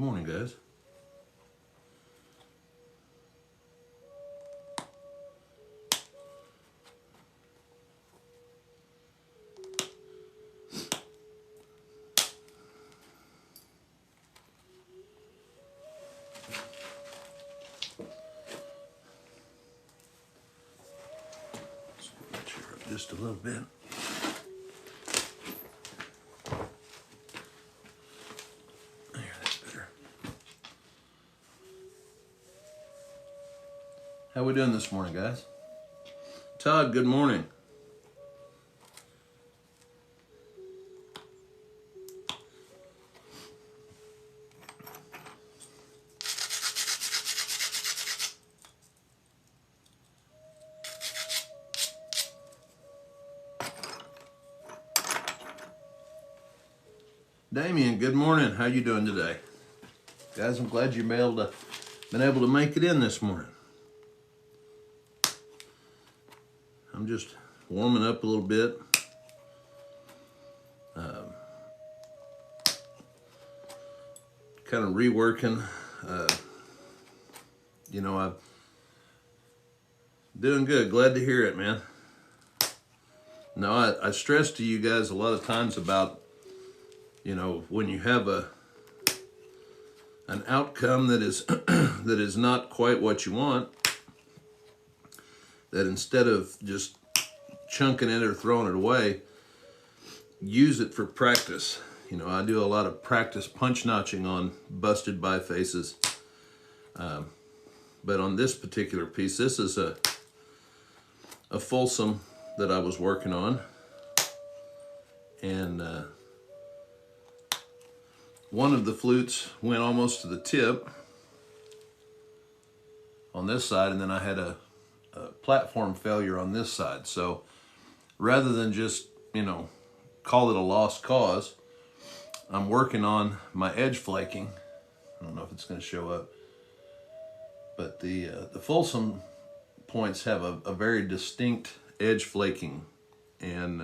Good morning, guys. Cheer up just a little bit. There, that's better. How we doing this morning, guys? Todd, good morning. Damien, good morning. How you doing today? Guys, I'm glad you've been able to make it in this morning. I'm just warming up a little bit. Kind of reworking. I'm doing good. Glad to hear it, man. No, I stress to you guys a lot of times about, when you have an outcome that is that is not quite what you want, that instead of just chunking it or throwing it away, use it for practice. I do a lot of practice punch notching on busted by faces. But on this particular piece, this is a Folsom that I was working on. And one of the flutes went almost to the tip on this side, and then I had a platform failure on this side. So rather than just, call it a lost cause, I'm working on my edge flaking. I don't know if it's going to show up, but the Folsom points have a very distinct edge flaking, and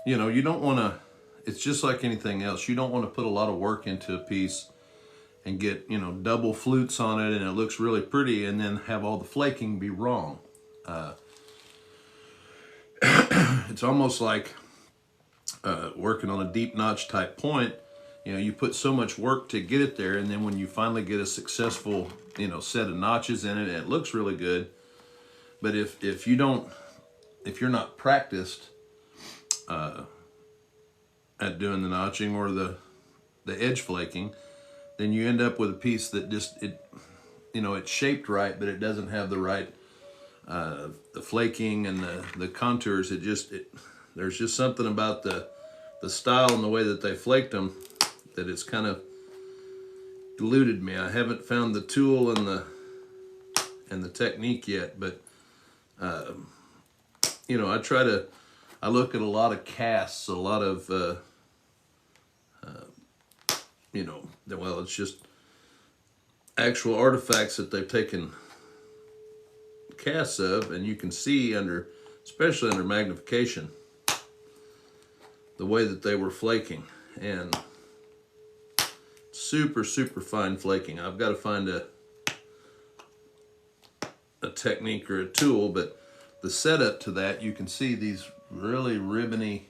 you don't want to. It's just like anything else. You don't want to put a lot of work into a piece and get double flutes on it, and it looks really pretty, and then have all the flaking be wrong. It's almost like working on a deep notch type point. You put so much work to get it there, and then when you finally get a successful set of notches in it, it looks really good. But if you're not practiced at doing the notching or the edge flaking, then you end up with a piece that it's shaped right, but it doesn't have the right the flaking and the contours. There's just something about the style and the way that they flaked them that it's kind of eluded me. I haven't found the tool and the technique yet, but I look at a lot of casts, a lot of it's just actual artifacts that they've taken casts of, and you can see especially under magnification, the way that they were flaking, and super, super fine flaking. I've got to find a technique or a tool, but the setup to that, you can see these really ribbony,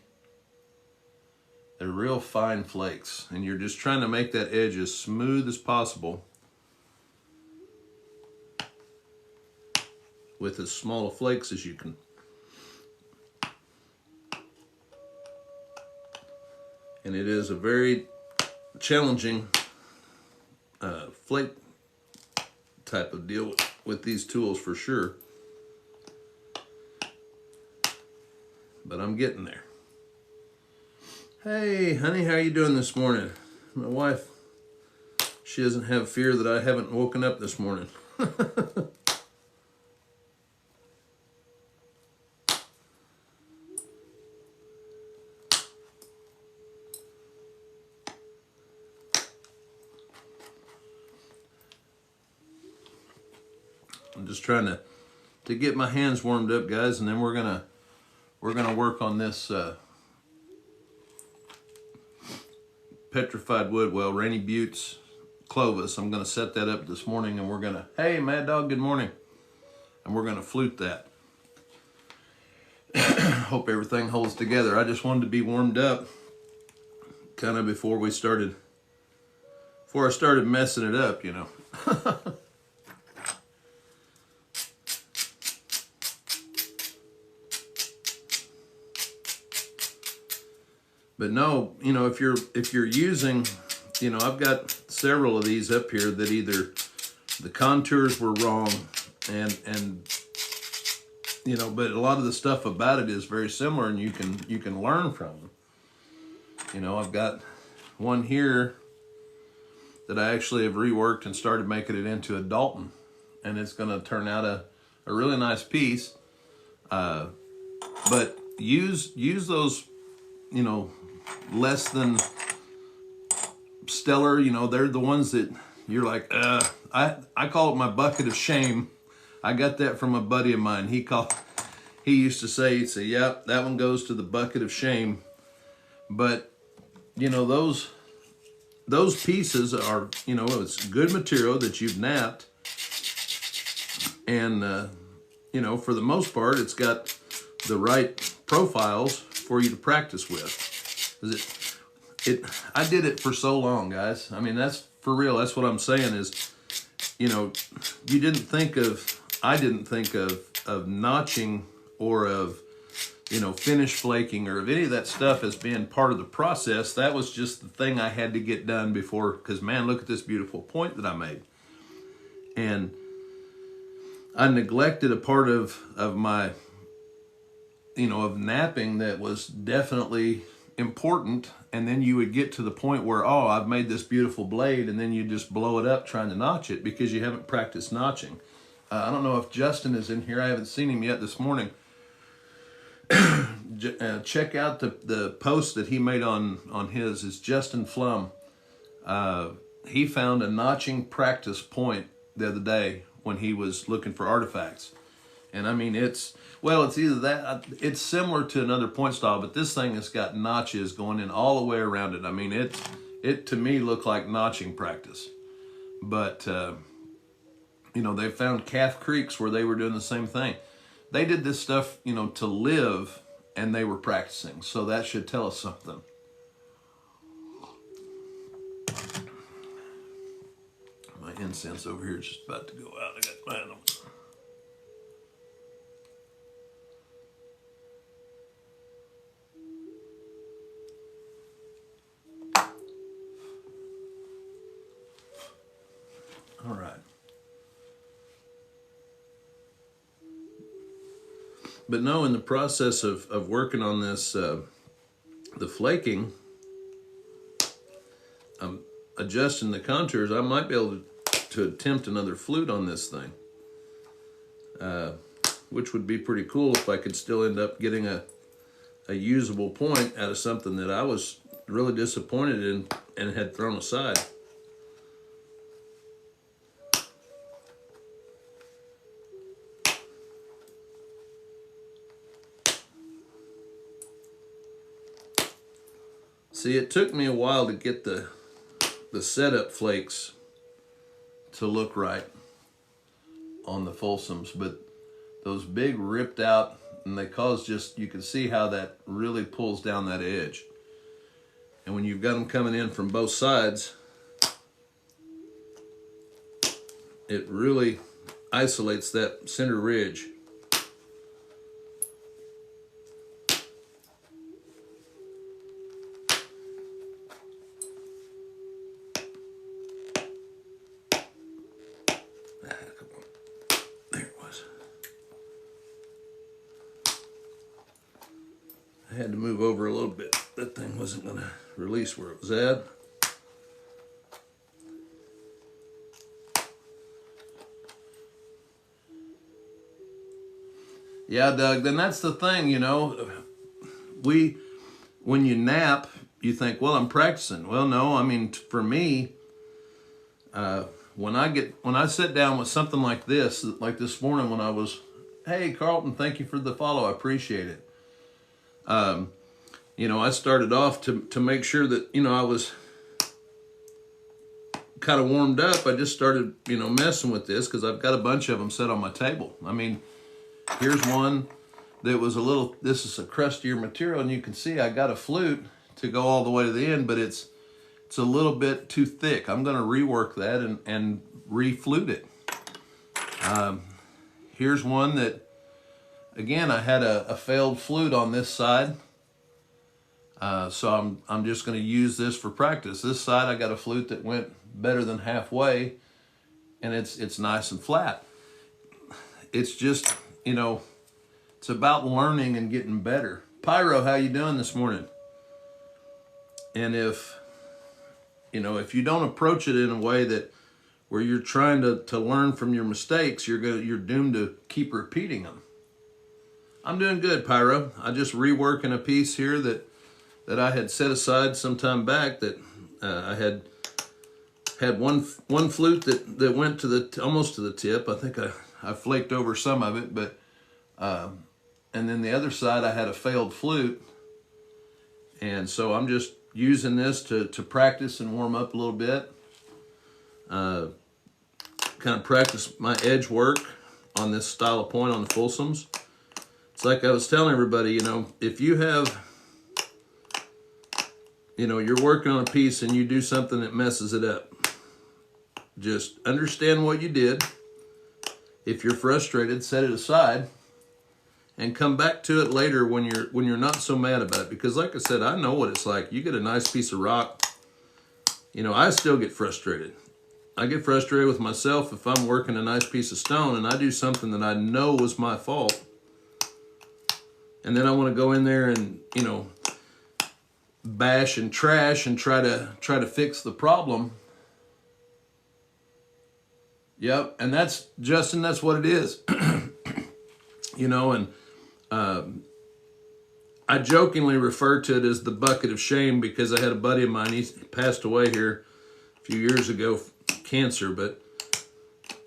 they're real fine flakes, and you're just trying to make that edge as smooth as possible with as small of flakes as you can. And it is a very challenging flake type of deal with these tools for sure. But I'm getting there. Hey, honey, how you doing this morning? My wife, she doesn't have fear that I haven't woken up this morning. I'm just trying to get my hands warmed up, guys, and then we're gonna work on this petrified wood, well, Rainy Buttes Clovis. I'm going to set that up this morning, and we're going to, hey, Mad Dog, good morning. And we're going to flute that. Hope everything holds together. I just wanted to be warmed up kind of before I started messing it up, you know. But no, you know, if you're using, you know, I've got several of these up here that either the contours were wrong and you know, but a lot of the stuff about it is very similar, and you can learn from them. You know, I've got one here that I actually have reworked and started making it into a Dalton, and it's going to turn out a really nice piece. But use those, you know, less than stellar, you know, they're the ones that you're like, I call it my bucket of shame. I got that from a buddy of mine. He used to say, he'd say, yep, that one goes to the bucket of shame. But, you know, those pieces are, you know, it's good material that you've napped. And, you know, for the most part, it's got the right profiles for you to practice with. I did it for so long, guys. I mean, that's for real. That's what I'm saying is, you know, I didn't think of notching or of, you know, finish flaking or of any of that stuff as being part of the process. That was just the thing I had to get done before, because man, look at this beautiful point that I made. And I neglected a part of my, you know, of napping that was definitely important. And then you would get to the point where, oh, I've made this beautiful blade, and then you just blow it up trying to notch it because you haven't practiced notching. I don't know if Justin is in here. I haven't seen him yet this morning. Check out the post that he made on his. It's Justin Flum. He found a notching practice point the other day when he was looking for artifacts. And I mean, it's either that, it's similar to another point style, but this thing has got notches going in all the way around it. I mean, it to me looked like notching practice. But, you know, they found calf creeks where they were doing the same thing. They did this stuff, you know, to live, and they were practicing. So that should tell us something. My incense over here is just about to go out. I got mine on. All right. But no, in the process of working on this, the flaking, I'm adjusting the contours. I might be able to attempt another flute on this thing, which would be pretty cool if I could still end up getting a usable point out of something that I was really disappointed in and had thrown aside. See, it took me a while to get the setup flakes to look right on the Folsoms, but those big ripped out, and they cause just, you can see how that really pulls down that edge. And when you've got them coming in from both sides, it really isolates that center ridge. I had to move over a little bit. That thing wasn't going to release where it was at. Yeah, Doug, then that's the thing, you know. When you nap, you think, well, I'm practicing. Well, no, I mean, for me, when I sit down with something like this morning when I was, hey, Carlton, thank you for the follow. I appreciate it. You know, I started off to make sure that, you know, I was kind of warmed up, I just started, messing with this because I've got a bunch of them set on my table. I mean, here's one that was this is a crustier material, and you can see I got a flute to go all the way to the end, but it's a little bit too thick. I'm going to rework that and re-flute it. Here's one that, again, I had a failed flute on this side. So I'm just going to use this for practice. This side I got a flute that went better than halfway, and it's nice and flat. It's just, it's about learning and getting better. Pyro, how you doing this morning? And if you don't approach it in a way that where you're trying to learn from your mistakes, you're doomed to keep repeating them. I'm doing good, Pyro. I just reworking a piece here that I had set aside some time back that I had one flute that went to almost to the tip. I think I flaked over some of it, but and then the other side I had a failed flute, and so I'm just using this to practice and warm up a little bit. Kind of practice my edge work on this style of point on the Folsoms. It's like I was telling everybody, if you have, you're working on a piece and you do something that messes it up, just understand what you did. If you're frustrated, set it aside and come back to it later when you're not so mad about it. Because like I said, I know what it's like. You get a nice piece of rock, I still get frustrated. I get frustrated with myself if I'm working a nice piece of stone and I do something that I know was my fault. And then I want to go in there and, bash and trash and try to fix the problem. Yep, and that's, Justin, that's what it is. I jokingly refer to it as the bucket of shame because I had a buddy of mine, he passed away here a few years ago, cancer, but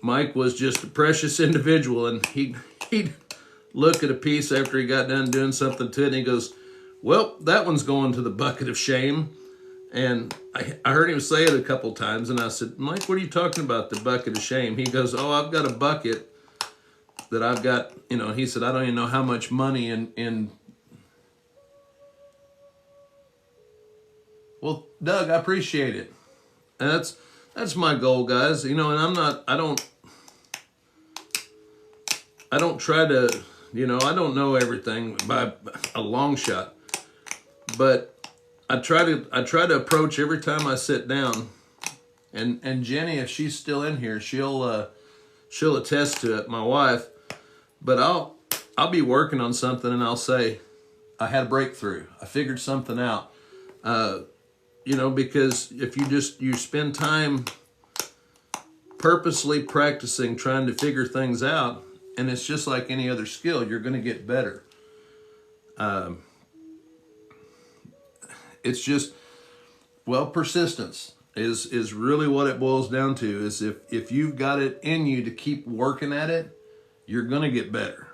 Mike was just a precious individual, and he'd look at a piece after he got done doing something to it, and he goes, well, that one's going to the bucket of shame. And I heard him say it a couple times, and I said, Mike, what are you talking about, the bucket of shame? He goes, oh, I've got a bucket that I've got, he said, I don't even know how much money in. Well, Doug, I appreciate it. And that's my goal, guys. And I don't try to, I don't know everything by a long shot. But I try to approach every time I sit down, and Jenny, if she's still in here, she'll attest to it, my wife. But I'll be working on something and I'll say, I had a breakthrough. I figured something out. Because if you spend time purposely practicing, trying to figure things out, and it's just like any other skill, you're going to get better. It's just, persistence is really what it boils down to. Is if you've got it in you to keep working at it, you're going to get better.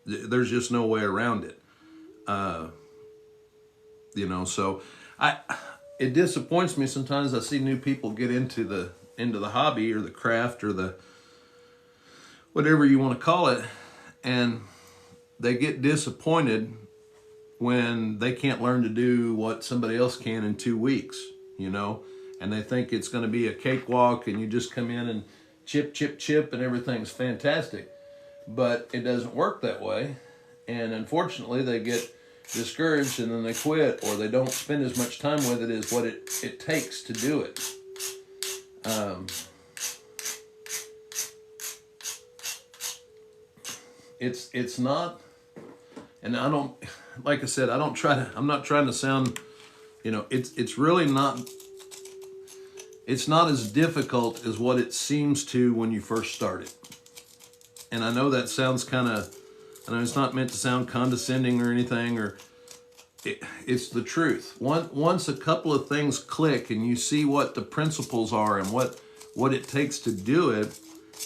There's just no way around it. So it disappoints me sometimes. I see new people get into the hobby or the craft or the whatever you want to call it, and they get disappointed when they can't learn to do what somebody else can in 2 weeks, and they think it's going to be a cakewalk and you just come in and chip, chip, chip and everything's fantastic. But it doesn't work that way. And unfortunately, they get discouraged and then they quit, or they don't spend as much time with it as what it takes to do it. It's not, and I don't, like I said, I'm not trying to sound, it's really not, it's not as difficult as what it seems to when you first start it. And I know that sounds I know it's not meant to sound condescending or anything, it's the truth. Once a couple of things click and you see what the principles are and what it takes to do it,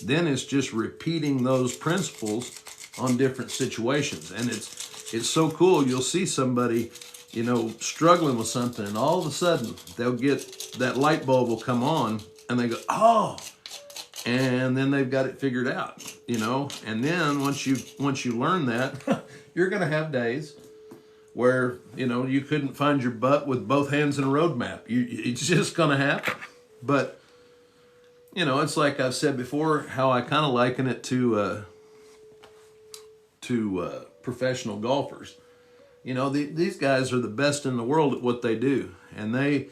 then it's just repeating those principles on different situations. And it's so cool. You'll see somebody, struggling with something, and all of a sudden they'll get that light bulb will come on, and they go, oh, and then they've got it figured out, you know. And then once you learn that, you're going to have days where, you know, you couldn't find your butt with both hands in a road map. It's just going to happen. But, you know, it's like I've said before, how I kind of liken it to professional golfers. You know, these guys are the best in the world at what they do, and they,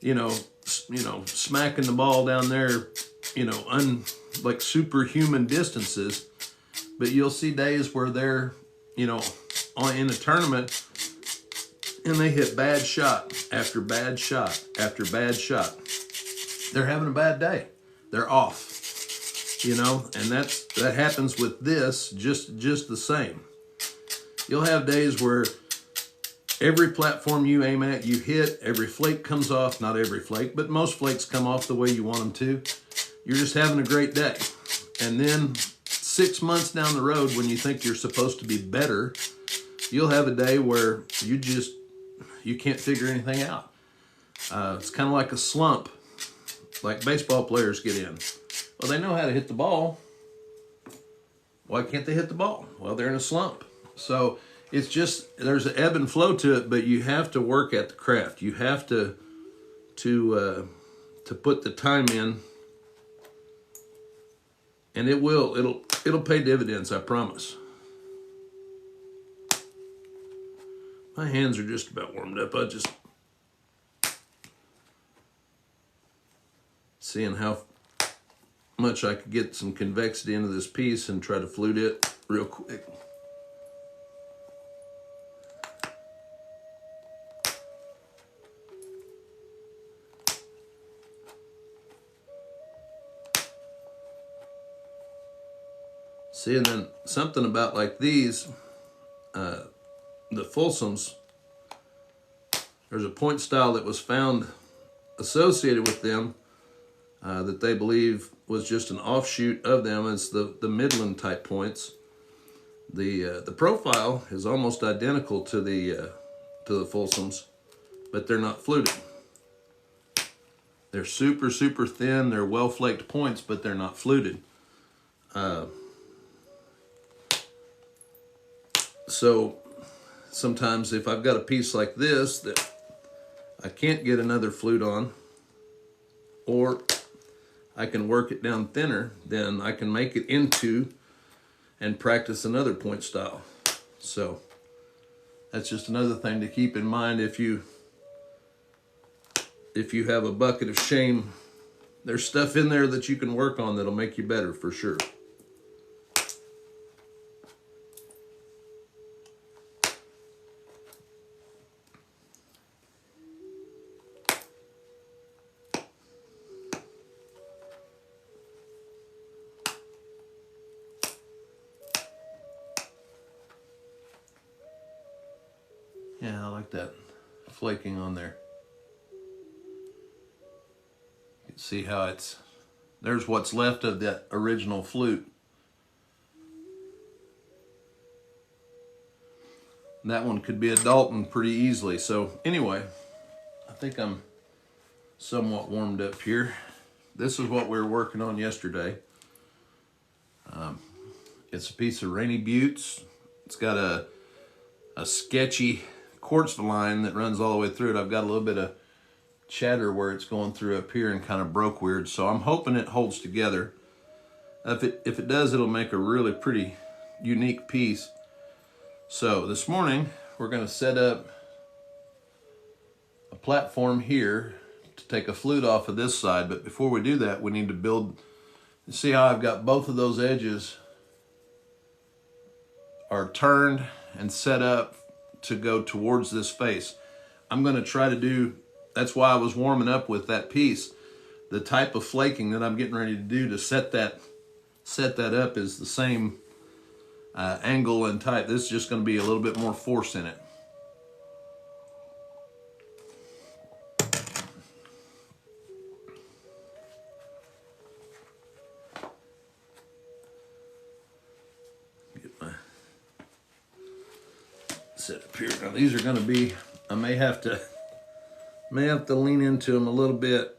you know, smacking the ball down there, you know, like superhuman distances. But you'll see days where they're, you know, in a tournament, and they hit bad shot after bad shot after bad shot. They're having a bad day. They're off, you know, and that happens with this just the same. You'll have days where every platform you aim at, you hit, every flake comes off, not every flake, but most flakes come off the way you want them to. You're just having a great day. And then 6 months down the road, when you think you're supposed to be better, you'll have a day where you can't figure anything out. It's kind of like a slump, like baseball players get in. Well, they know how to hit the ball. Why can't they hit the ball? Well, they're in a slump. So it's just, there's an ebb and flow to it, but you have to work at the craft. You have to put the time in, and it'll pay dividends, I promise. My hands are just about warmed up. I just seeing how much I could get some convexity into this piece and try to flute it real quick. See, and then something about like these, the Folsoms, there's a point style that was found associated with them that they believe was just an offshoot of them. It's the Midland type points. The profile is almost identical to the Folsoms, but they're not fluted. They're super thin. They're well flaked points, but they're not fluted. So sometimes if I've got a piece like this that I can't get another flute on, or I can work it down thinner, then I can make it into and practice another point style. So that's just another thing to keep in mind. If you have a bucket of shame, there's stuff in there that you can work on that'll make you better for sure. Yeah, I like that flaking on there. You can see how there's what's left of that original flute. And that one could be a Dalton pretty easily. So anyway, I think I'm somewhat warmed up here. This is what we were working on yesterday. It's a piece of Rainy Buttes. It's got a sketchy quartz line that runs all the way through it. I've got a little bit of chatter where it's going through up here and kind of broke weird, so I'm hoping it holds together. If it does, it'll make a really pretty unique piece. So this morning we're going to set up a platform here to take a flute off of this side, but before we do that, we need to build. See how I've got both of those edges are turned and set up to go towards this face. I'm going to try to do, that's why I was warming up with that piece. The type of flaking that I'm getting ready to do to set that up is the same angle and type. This is just going to be a little bit more force in it. Set up here. Now these are going to be, I may have to lean into them a little bit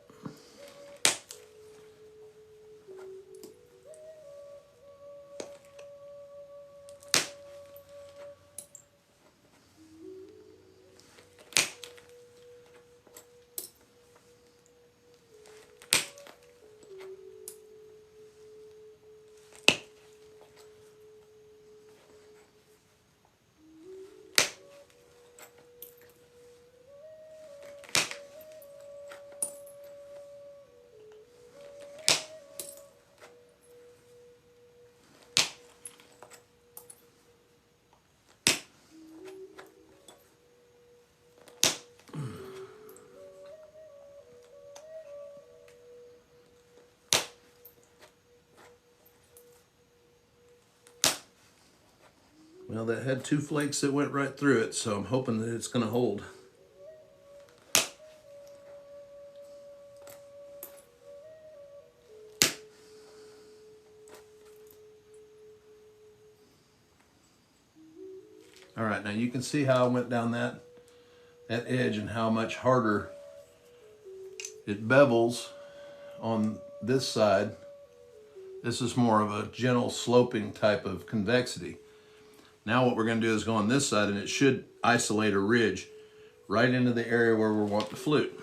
Well, that had 2 flakes that went right through it, so I'm hoping that it's going to hold. All right, now you can see how I went down that edge and how much harder it bevels on this side. This is more of a gentle sloping type of convexity. Now what we're going to do is go on this side, and it should isolate a ridge right into the area where we want the flute.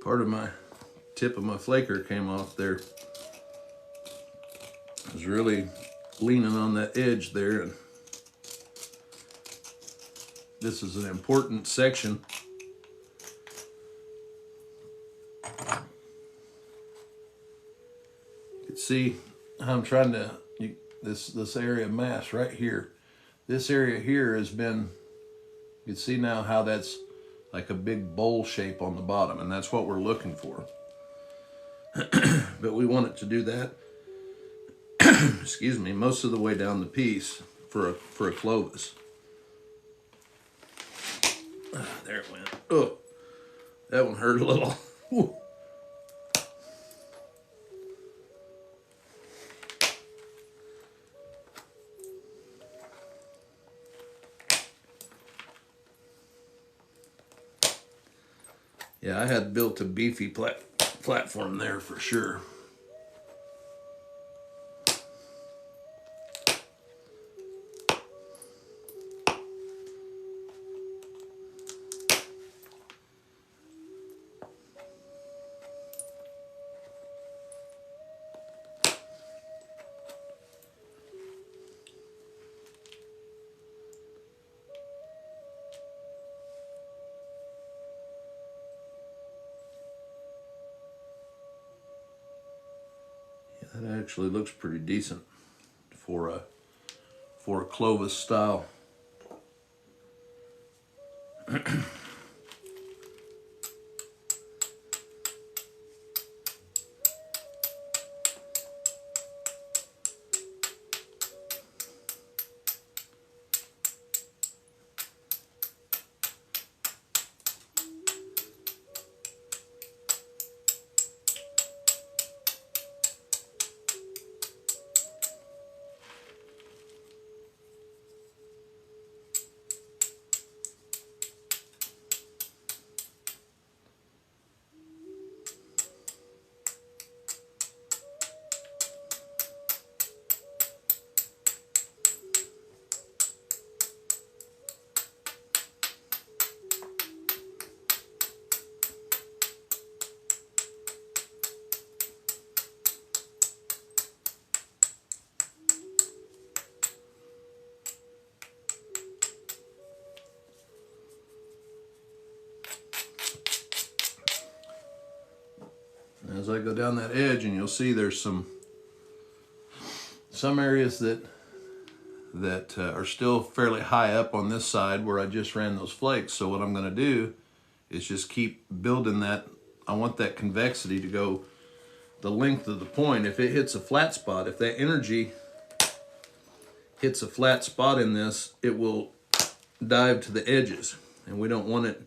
Part of my tip of my flaker came off there. I was really leaning on that edge there, and this is an important section. You can see how I'm trying to, this area of mass right here. This area here has been, you can see now how that's like a big bowl shape on the bottom, and that's what we're looking for. But we want it to do that, excuse me, most of the way down the piece for a Clovis. There it went. Oh, that one hurt a little. Whew. Yeah, I had built a beefy platform there for sure. That actually looks pretty decent for a Clovis style. As I go down that edge, and you'll see there's some areas that are still fairly high up on this side where I just ran those flakes. So what I'm going to do is just keep building that. I want that convexity to go the length of the point. If it hits a flat spot, if that energy hits a flat spot in this, it will dive to the edges, and we don't want it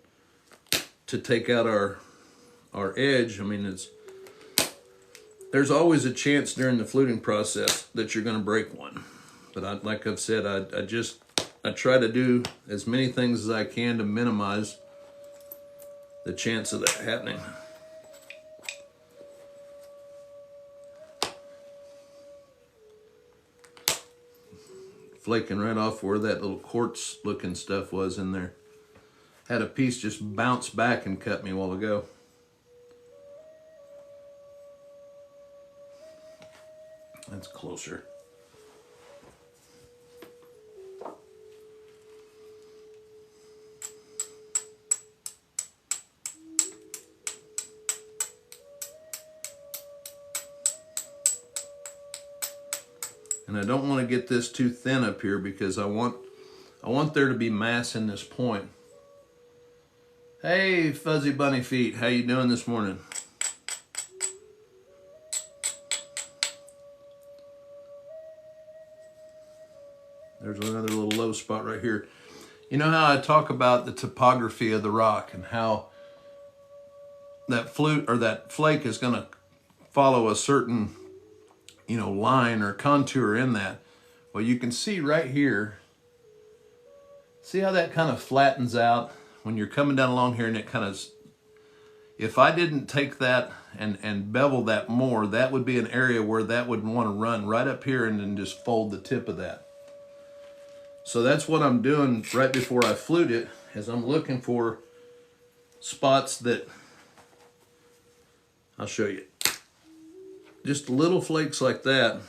to take out our edge. I mean, there's always a chance during the fluting process that you're going to break one. But like I've said, I try to do as many things as I can to minimize the chance of that happening. Flaking right off where that little quartz looking stuff was in there. Had a piece just bounce back and cut me a while ago. That's closer. And I don't want to get this too thin up here because I want there to be mass in this point. Hey, Fuzzy Bunny Feet, how you doing this morning? There's another little low spot right here. You know how I talk about the topography of the rock and how that flake is going to follow a certain, line or contour in that. Well, you can see right here, see how that kind of flattens out when you're coming down along here, and it kind of, if I didn't take that and bevel that more, that would be an area where that would want to run right up here and then just fold the tip of that. So that's what I'm doing right before I flute it, is I'm looking for spots that, I'll show you, just little flakes like that,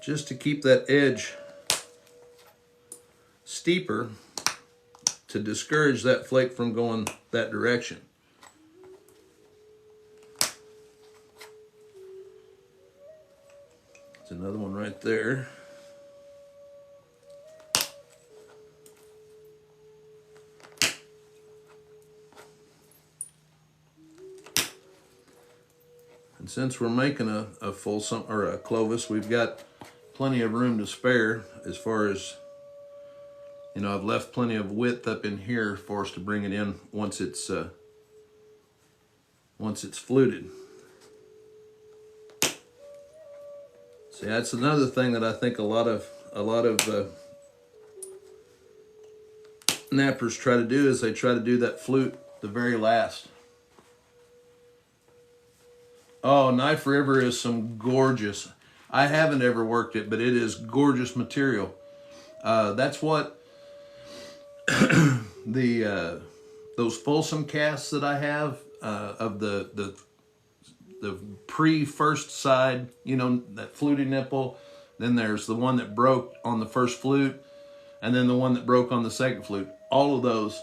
just to keep that edge steeper, to discourage that flake from going that direction. There's another one right there. And since we're making a Folsom or a Clovis, we've got plenty of room to spare as far as, I've left plenty of width up in here for us to bring it in once it's fluted. See, that's another thing that I think a lot of nappers try to do, is they try to do that flute the very last. Oh, Knife River is some gorgeous. I haven't ever worked it, but it is gorgeous material. That's what those Folsom casts that I have of the pre-first side, that fluting nipple. Then there's the one that broke on the first flute, and then the one that broke on the second flute. All of those.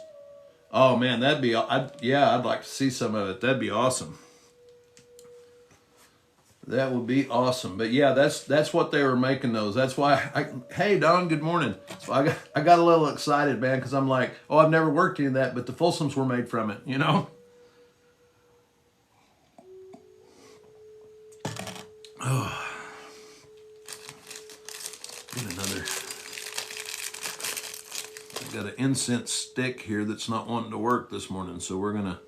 Oh man, that'd be. I'd like to see some of it. That'd be awesome. That would be awesome. But yeah, that's what they were making those. That's why hey Don, good morning. So I got a little excited, man, because I'm like, oh, I've never worked any of that, but the Folsoms were made from it, Oh. Get another. I've got an incense stick here that's not wanting to work this morning, so we're gonna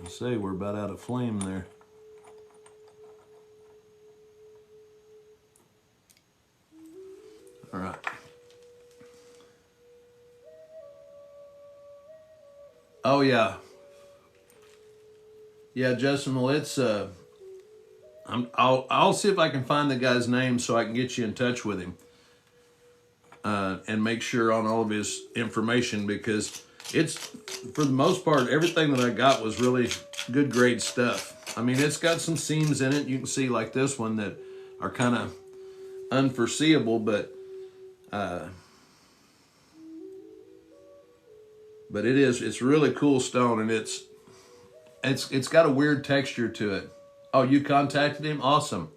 say we're about out of flame there. All right. Oh yeah. Yeah, Justin, well it's I'll see if I can find the guy's name so I can get you in touch with him. And make sure on all of his information, because it's, for the most part, everything that I got was really good grade stuff. I mean, it's got some seams in it. You can see like this one that are kind of unforeseeable, but it's really cool stone, and it's got a weird texture to it. Oh, you contacted him? Awesome.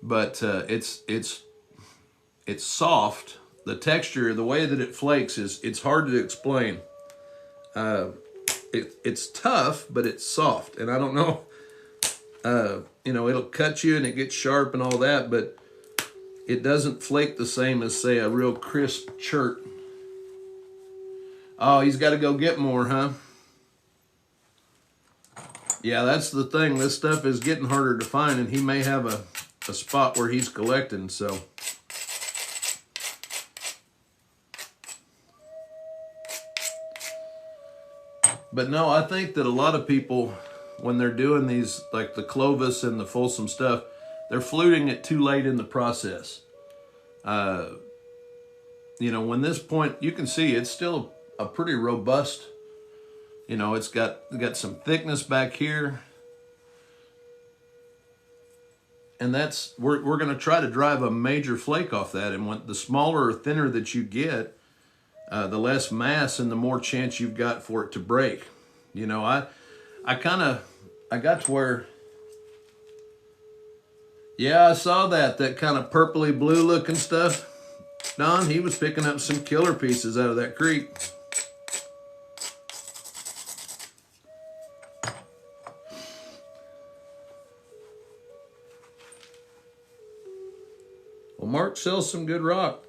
But it's soft. The texture, the way that it flakes it's hard to explain. It's tough, but it's soft. And I don't know, it'll cut you and it gets sharp and all that, but it doesn't flake the same as, say, a real crisp chert. Oh, he's got to go get more, huh? Yeah, that's the thing. This stuff is getting harder to find, and he may have a spot where he's collecting, so. But no, I think that a lot of people when they're doing these, like the Clovis and the Folsom stuff, they're fluting it too late in the process. You know, when this point, you can see it's still a pretty robust, you know, it's got some thickness back here. And that's, we're going to try to drive a major flake off that. And when the smaller or thinner that you get, the less mass and the more chance you've got for it to break. You know, I got to where, yeah, I saw that kind of purpley blue looking stuff. Don, he was picking up some killer pieces out of that creek. Well, Mark sells some good rock.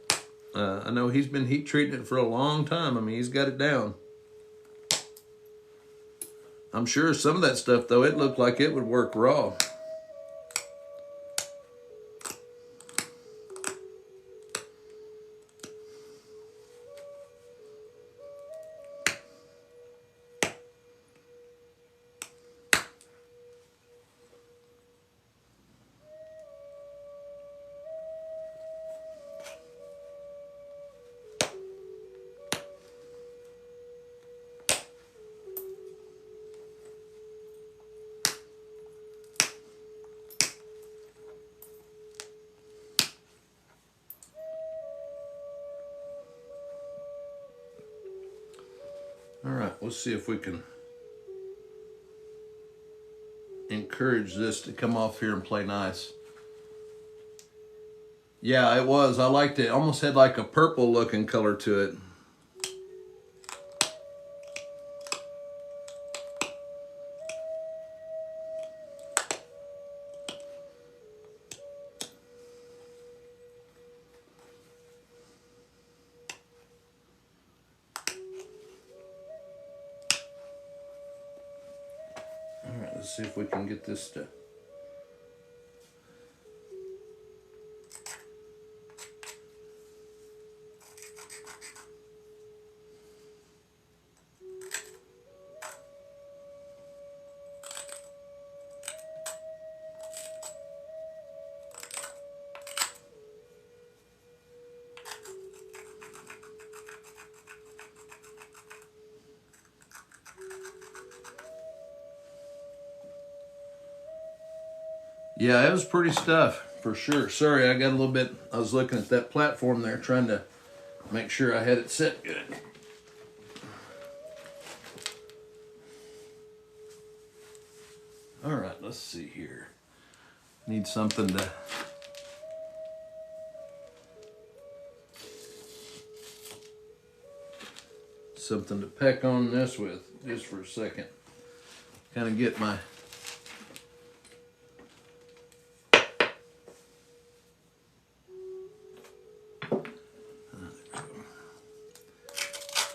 I know he's been heat treating it for a long time. I mean, he's got it down. I'm sure some of that stuff, though, it looked like it would work raw. All right, let's see if we can encourage this to come off here and play nice. Yeah, it was. I liked it. Almost had like a purple looking color to it. All right, let's see if we can get this to... Yeah, it was pretty stuff, for sure. Sorry, I got a little bit, I was looking at that platform there, trying to make sure I had it set good. All right, let's see here. Need something to... something to peck on this with, just for a second. Kind of get my...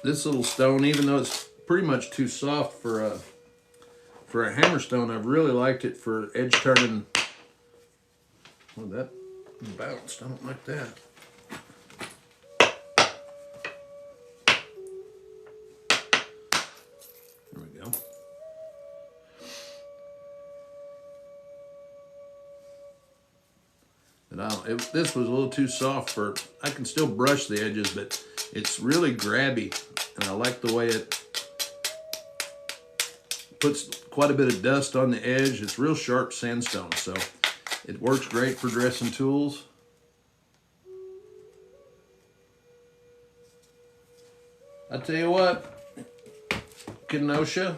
This little stone, even though it's pretty much too soft for a hammer stone, I've really liked it for edge turning. Well, that bounced. I don't like that. There we go. And this was a little too soft for. I can still brush the edges, but it's really grabby. And I like the way it puts quite a bit of dust on the edge. It's real sharp sandstone, so it works great for dressing tools. I tell you what, Kenosha,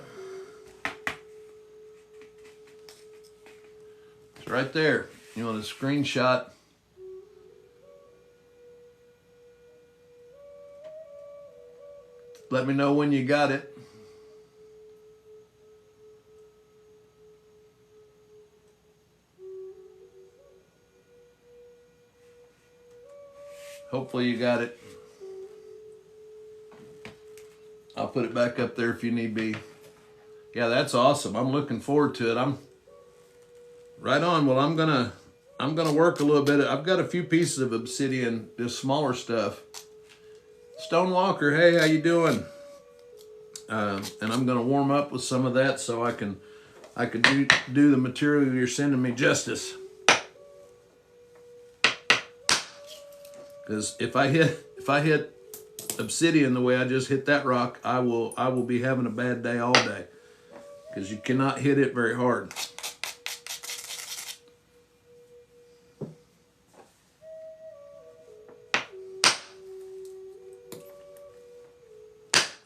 it's right there. You know, the screenshot. Let me know when you got it. Hopefully you got it. I'll put it back up there if you need be. Yeah, that's awesome. I'm looking forward to it. I'm right on. Well, I'm gonna work a little bit. I've got a few pieces of obsidian, just smaller stuff. Stone Walker, hey, how you doing? And I'm gonna warm up with some of that so I can I could do the material you're sending me justice. Because if I hit obsidian the way I just hit that rock, I will be having a bad day all day. Because you cannot hit it very hard.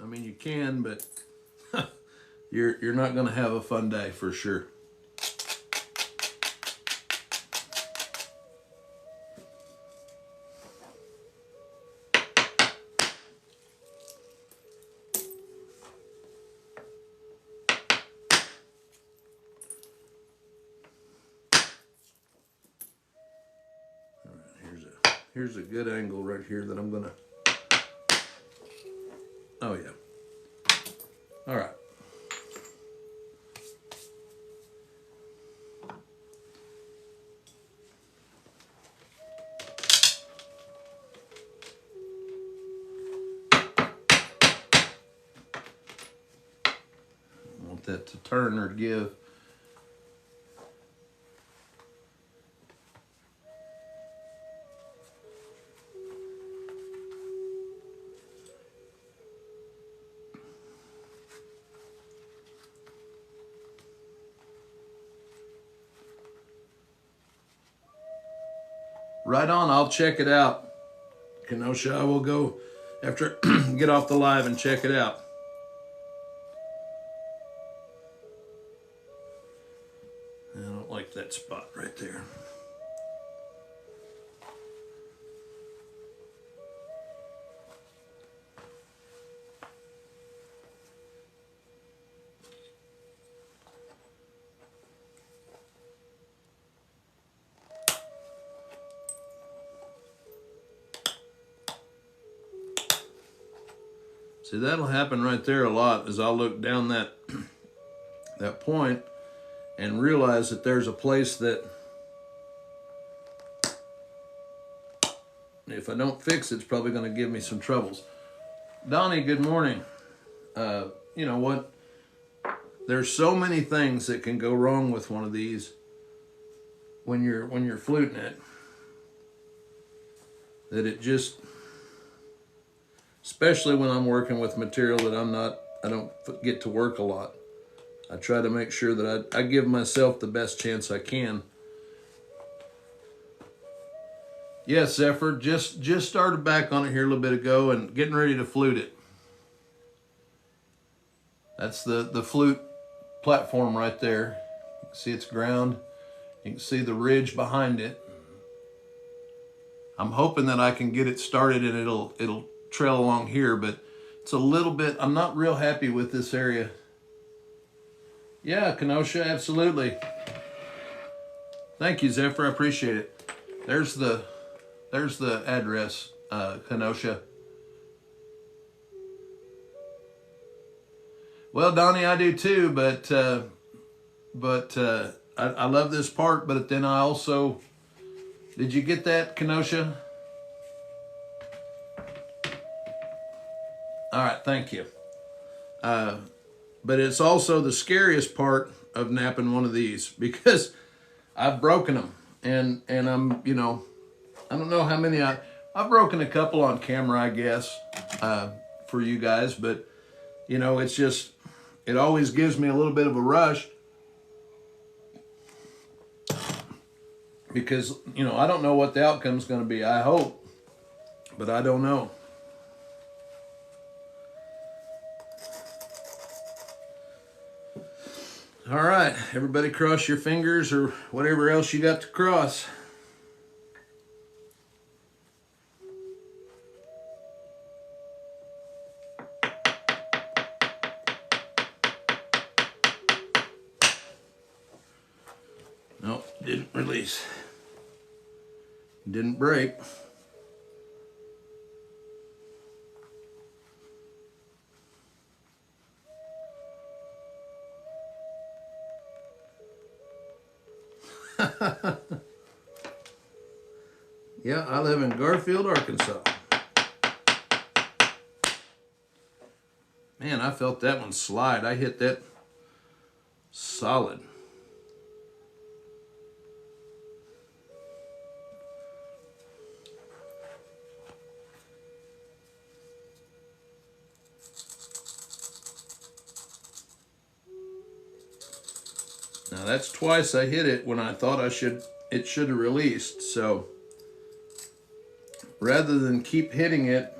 I mean, you can, but you're not going to have a fun day for sure. Here's a good angle right here that I'm gonna, oh yeah. All right. I want that to turn or give. Right on, I'll check it out. Kenosha, I will go after get off the live and check it out. I don't like that spot right there. See, that'll happen right there a lot as I'll look down that point and realize that there's a place that if I don't fix it, it's probably going to give me some troubles. Donnie, good morning. You know what? There's so many things that can go wrong with one of these when you're fluting it, that it just, especially when I'm working with material that I don't get to work a lot. I try to make sure that I give myself the best chance I can. Yes, Zephyr, just started back on it here a little bit ago and getting ready to flute it. That's the flute platform right there. You can see it's ground. You can see the ridge behind it. I'm hoping that I can get it started and it'll trail along here, but it's a little bit, I'm not real happy with this area. Yeah, Kenosha, absolutely. Thank you, Zephyr, I appreciate it. There's the address, Kenosha. Well, Donnie, I do too, but I love this part, but then I also, did you get that, Kenosha? All right, thank you. But it's also the scariest part of napping one of these because I've broken them and I'm, you know, I don't know how many I've broken a couple on camera, I guess, for you guys, but you know, it's just, it always gives me a little bit of a rush because, you know, I don't know what the outcome's going to be. I hope, but I don't know. All right, everybody cross your fingers or whatever else you got to cross. Nope, didn't release. Didn't break. Yeah, I live in Garfield, Arkansas. Man, I felt that one slide. I hit that solid. Now that's twice I hit it when I thought it should have released. So rather than keep hitting it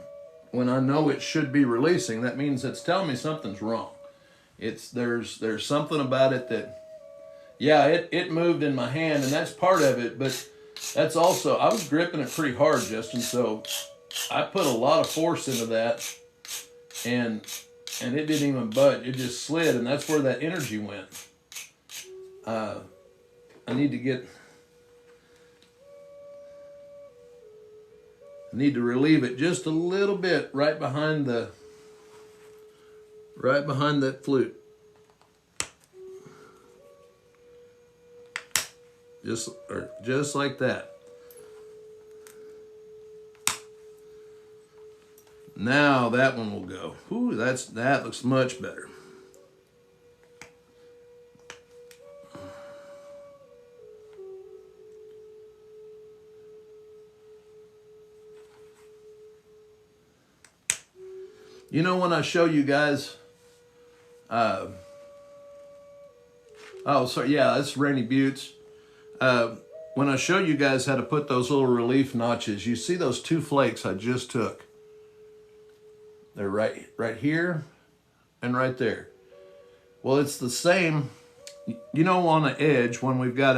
when I know it should be releasing, that means it's telling me something's wrong. There's something about it that, yeah, it moved in my hand, and that's part of it, but that's also, I was gripping it pretty hard, Justin, so I put a lot of force into that, and it didn't even budge. It just slid, and that's where that energy went. I need to relieve it just a little bit right behind that flute. Just like that. Now that one will go. Ooh, that looks much better. You know, when I show you guys, oh, sorry, yeah, that's Rainy Buttes. When I show you guys how to put those little relief notches, you see those two flakes I just took. They're right here and right there. Well, it's the same, you know, on the edge when we've got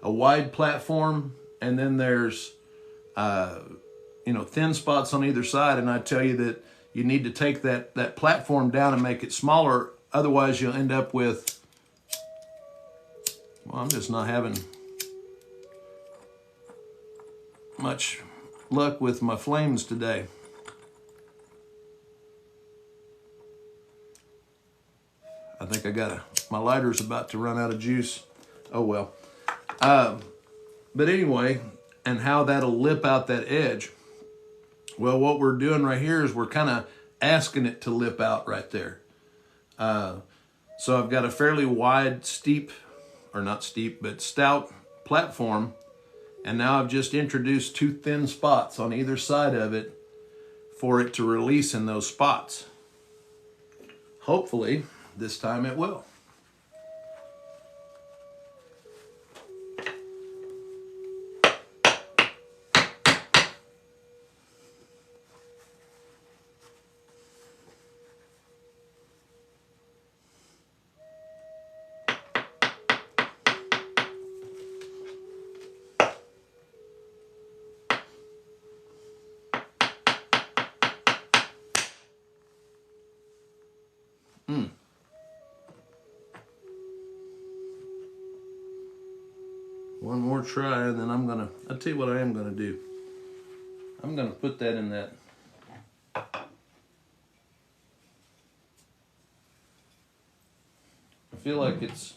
a wide platform and then there's, you know, thin spots on either side, and I tell you that you need to take that platform down and make it smaller. Otherwise, you'll end up with, well, I'm just not having much luck with my flames today. I think my lighter's about to run out of juice. Oh well. But anyway, and how that'll lip out that edge. Well, what we're doing right here is we're kind of asking it to lip out right there. So I've got a fairly wide, stout platform. And now I've just introduced two thin spots on either side of it for it to release in those spots. Hopefully, this time it will. One more try, and then I'll tell you what I am gonna do. I'm gonna put that in that. I feel like it's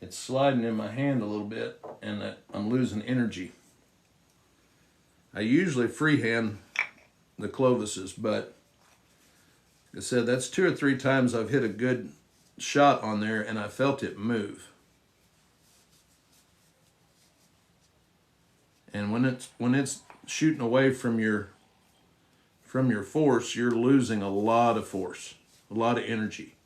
sliding in my hand a little bit, and that I'm losing energy. I usually freehand the Clovises, but like I said, that's 2 or 3 times I've hit a good shot on there, and I felt it move. And when it's shooting away from your force, you're losing a lot of force, a lot of energy.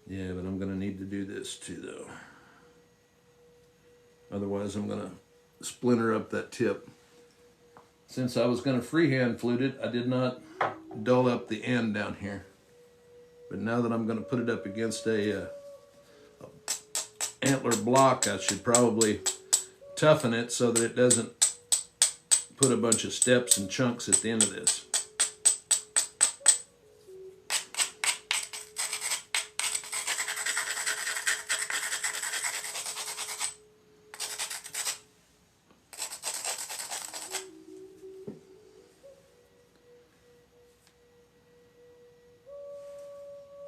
Yeah, but I'm gonna need to do this too, though. Otherwise, I'm gonna splinter up that tip. Since I was going to freehand flute it, I did not dull up the end down here. But now that I'm going to put it up against a antler block, I should probably toughen it so that it doesn't put a bunch of steps and chunks at the end of this.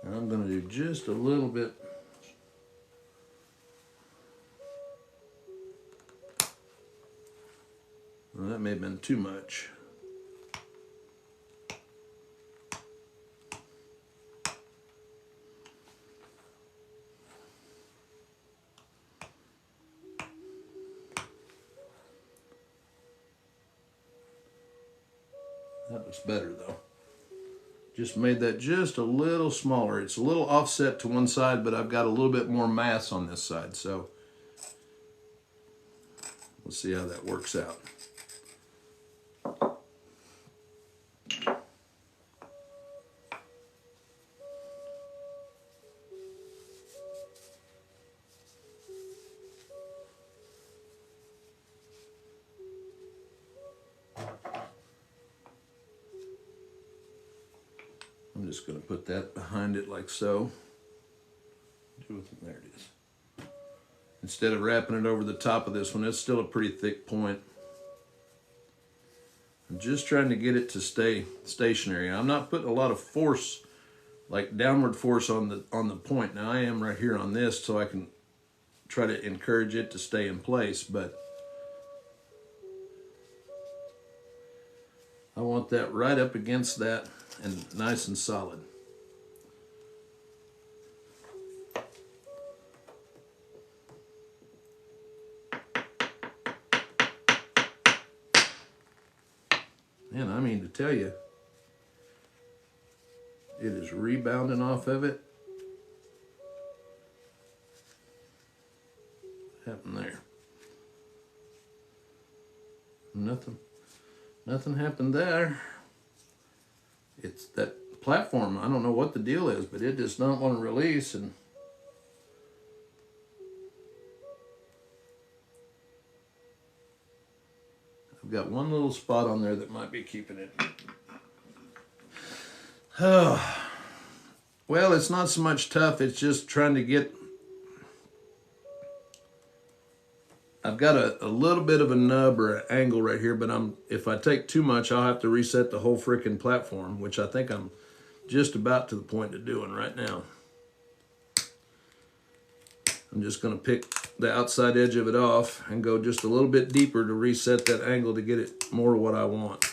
And I'm going to do just a little bit. Well, that may have been too much. That looks better though. Just made that just a little smaller. It's a little offset to one side, but I've got a little bit more mass on this side. So we'll see how that works out. I'm just going to put that behind it like so. There it is. Instead of wrapping it over the top of this one, it's still a pretty thick point. I'm just trying to get it to stay stationary. I'm not putting a lot of force, like downward force on the point. Now I am right here on this, so I can try to encourage it to stay in place, but I want that right up against that and nice and solid. Man, I mean to tell you, it is rebounding off of it. What happened there? Nothing happened there. It's that platform. I don't know what the deal is, but it does not want to release. And I've got one little spot on there that might be keeping it. Oh, well, it's not so much tough. It's just trying to get. I've got a little bit of a nub or an angle right here, but if I take too much, I'll have to reset the whole freaking platform, which I think I'm just about to the point of doing right now. I'm just going to pick the outside edge of it off and go just a little bit deeper to reset that angle to get it more what I want.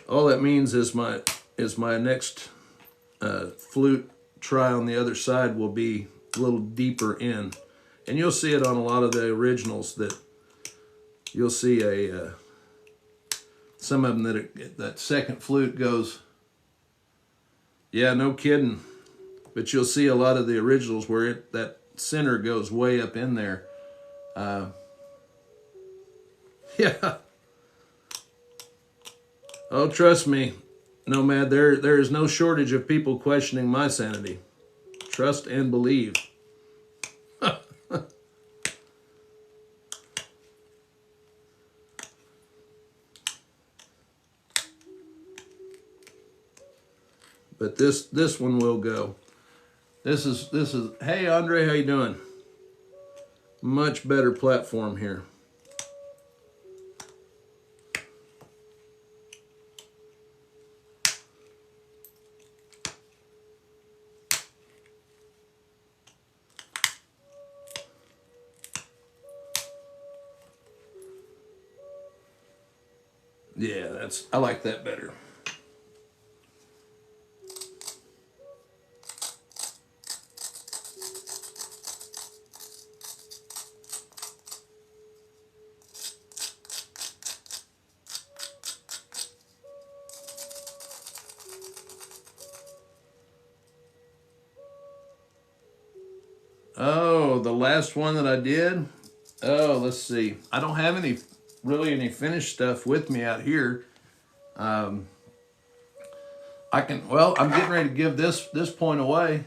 All that means is my next flute try on the other side will be a little deeper in, and you'll see it on a lot of the originals that you'll see some of them that second flute goes, yeah, no kidding, but you'll see a lot of the originals where that center goes way up in there. Yeah. Oh, trust me, Nomad, there is no shortage of people questioning my sanity. Trust and believe. But this one will go. This is hey Andre, how you doing? Much better platform here. Yeah, I like that better. Oh, the last one that I did? Oh, let's see. I don't have really any finished stuff with me out here. I'm getting ready to give this point away.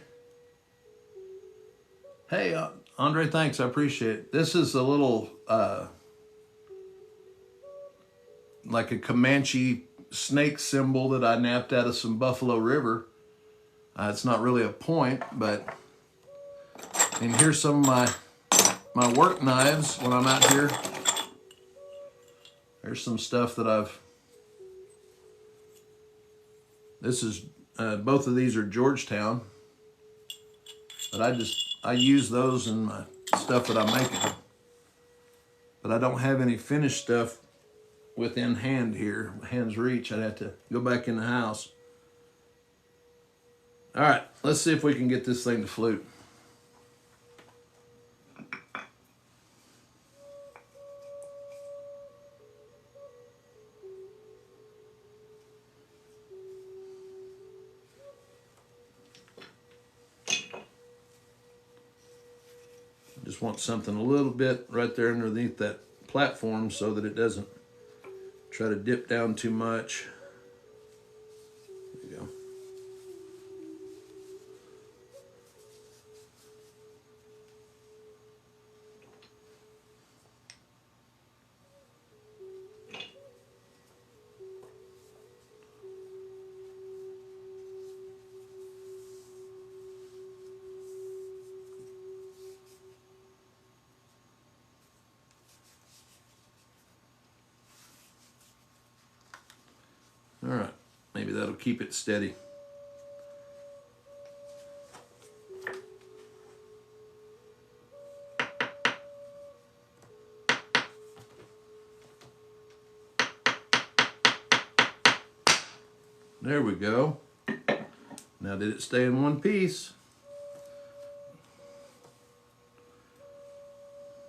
Hey, Andre, thanks. I appreciate it. This is a little, like a Comanche snake symbol that I napped out of some Buffalo River. It's not really a point, but, and here's some of my work knives when I'm out here. There's some stuff that this is, both of these are Georgetown, but I just I use those in my stuff that I'm making. But I don't have any finished stuff within hand here, hand's reach. I'd have to go back in the house. All right, let's see if we can get this thing to flute. Just want something a little bit right there underneath that platform so that it doesn't try to dip down too much. There you go. All right, maybe that'll keep it steady. There we go. Now, did it stay in one piece?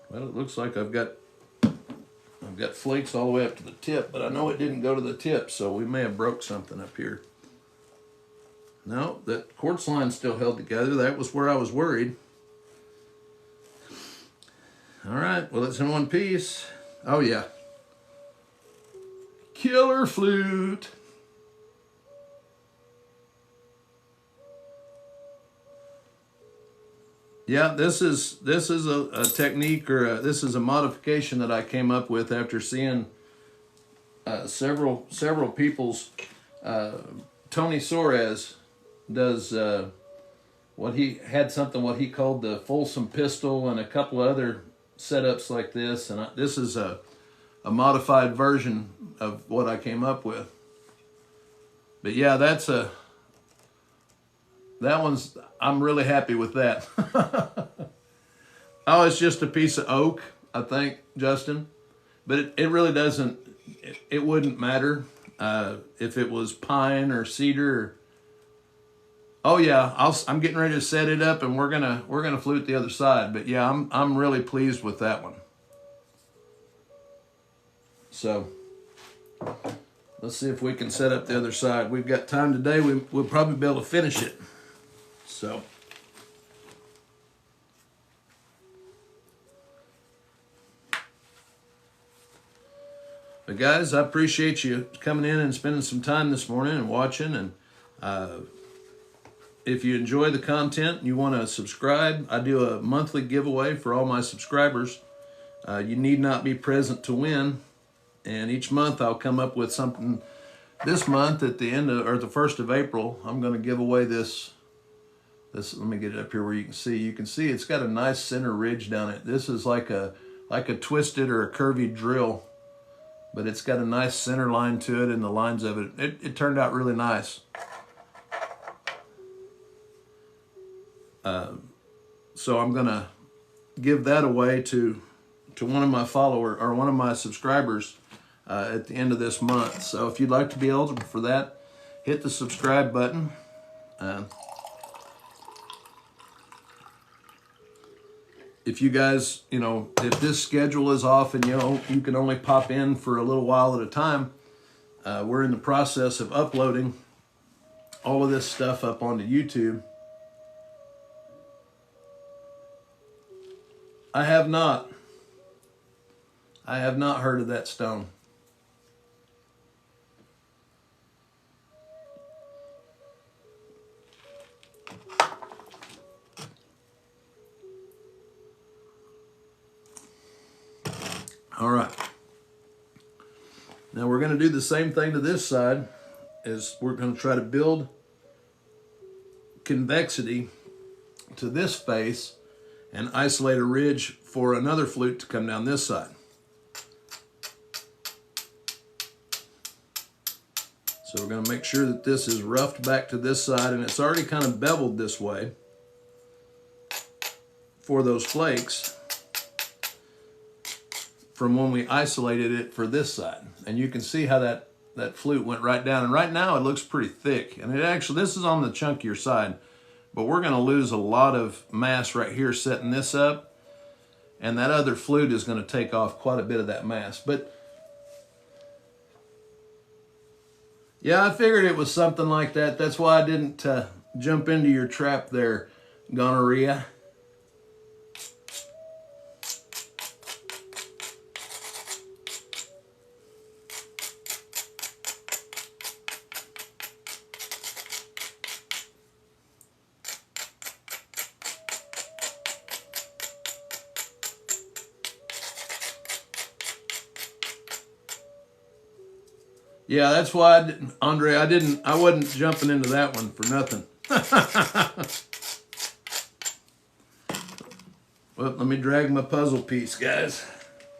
Well, it looks like I've got flakes all the way up to the tip, but I know it didn't go to the tip, so we may have broke something up here. No, that quartz line still held together. That was where I was worried. All right, well, it's in one piece. Oh, yeah. Killer flute. Yeah, this is a technique, or this is a modification that I came up with after seeing several people's. Tony Soares does what he called the Folsom pistol, and a couple of other setups like this, and this is a modified version of what I came up with. But yeah, that one's, I'm really happy with that. Oh, it's just a piece of oak, I think, Justin. But it really doesn't, it wouldn't matter if it was pine or cedar. Oh yeah, I'm getting ready to set it up, and we're gonna flute the other side. But yeah, I'm really pleased with that one. So let's see if we can set up the other side. We've got time today. We'll probably be able to finish it. So, but guys, I appreciate you coming in and spending some time this morning and watching. And if you enjoy the content and you want to subscribe, I do a monthly giveaway for all my subscribers. You need not be present to win. And each month I'll come up with something. This month at the end of, or the 1st of April, I'm going to give away this. Let me get it up here where you can see. You can see it's got a nice center ridge down it. This is like a twisted or a curvy drill, but it's got a nice center line to it, and the lines of it. It turned out really nice. So I'm gonna give that away to one of my followers or one of my subscribers at the end of this month. So if you'd like to be eligible for that, hit the subscribe button. If you guys, if this schedule is off and you can only pop in for a little while at a time, we're in the process of uploading all of this stuff up onto YouTube. I have not heard of that stone. All right. Now we're going to do the same thing to this side, as we're going to try to build convexity to this face and isolate a ridge for another flute to come down this side. So we're going to make sure that this is roughed back to this side, and it's already kind of beveled this way. for those flakes from when we isolated it for this side. And you can see how that flute went right down. And right now it looks pretty thick. And it actually, this is on the chunkier side, but we're gonna lose a lot of mass right here setting this up. And that other flute is gonna take off quite a bit of that mass. But yeah, I figured it was something like that. That's why I didn't jump into your trap there, gonorrhea. Yeah, that's why I didn't, Andre, I wasn't jumping into that one for nothing. Well, let me drag my puzzle piece, guys.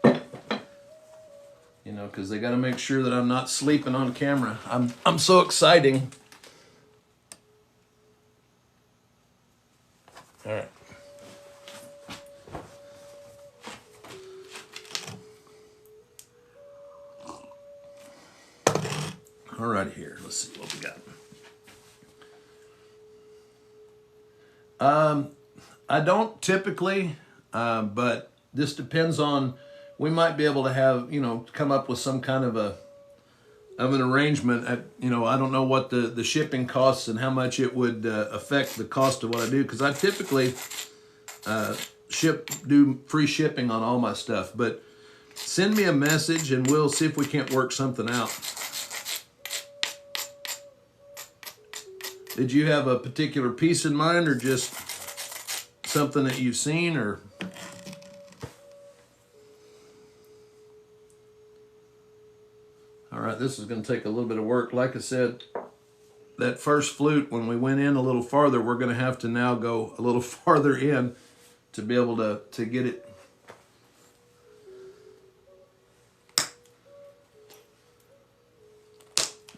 You know, because they got to make sure that I'm not sleeping on camera. I'm so exciting. All right. All right, here. Let's see what we got. I don't typically, but this depends on. We might be able to have, you know, come up with some kind of an arrangement. You know, I don't know what the shipping costs and how much it would affect the cost of what I do, because I typically do free shipping on all my stuff. But send me a message and we'll see if we can't work something out. Did you have a particular piece in mind, or just something that you've seen, or? All right, this is going to take a little bit of work. Like I said, that first flute, when we went in a little farther, we're going to have to now go a little farther in to be able to get it.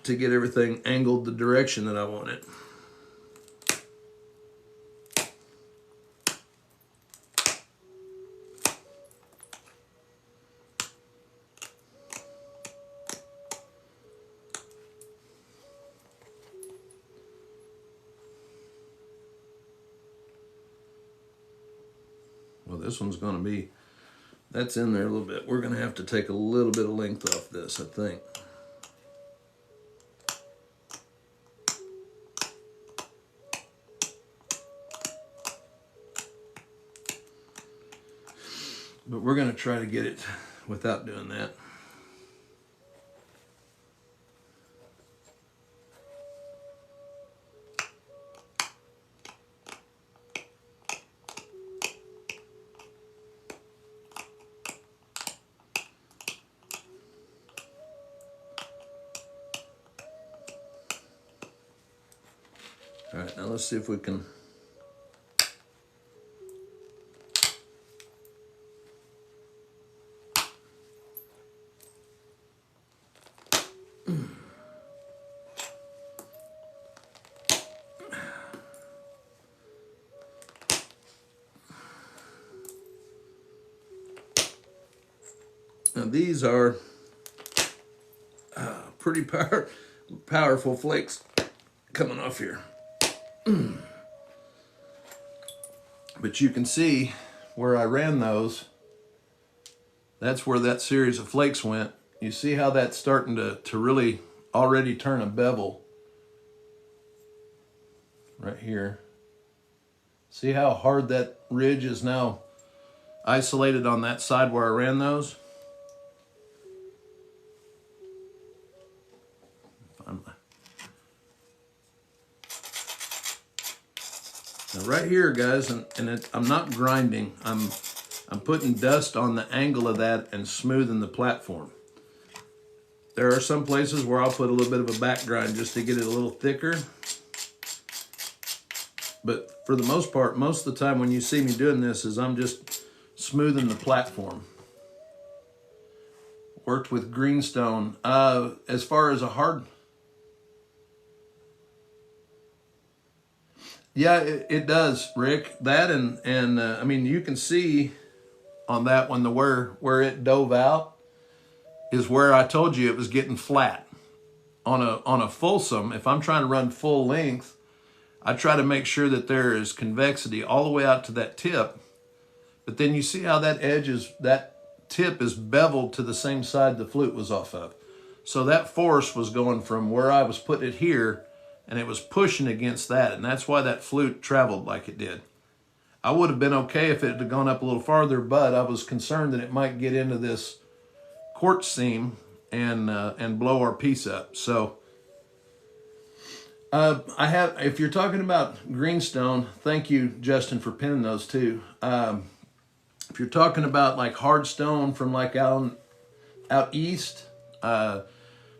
To get everything angled the direction that I want it. Well, this one's going to be, that's in there a little bit. We're going to have to take a little bit of length off this, I think. But we're going to try to get it without doing that. All right, now let's see if we can. Now these are pretty powerful flakes coming off here. But you can see where I ran those. That's where that series of flakes went. You see how that's starting to really already turn a bevel right here. See how hard that ridge is now isolated on that side where I ran those? Now right here, guys, I'm not grinding. I'm putting dust on the angle of that and smoothing the platform. There are some places where I'll put a little bit of a back grind just to get it a little thicker. But for the most part, most of the time when you see me doing this is I'm just smoothing the platform. Worked with greenstone. As far as a hard... Yeah, it does, Rick. That and I mean, you can see on that one the where it dove out is where I told you it was getting flat. On a fulsome, if I'm trying to run full length, I try to make sure that there is convexity all the way out to that tip. But then you see how that tip is beveled to the same side the flute was off of. So that force was going from where I was putting it here, and it was pushing against that, and that's why that flute traveled like it did. I would have been okay if it had gone up a little farther, but I was concerned that it might get into this quartz seam and blow our piece up. So I have, if you're talking about greenstone, thank you, Justin, for pinning those too. If you're talking about like hard stone from like out east,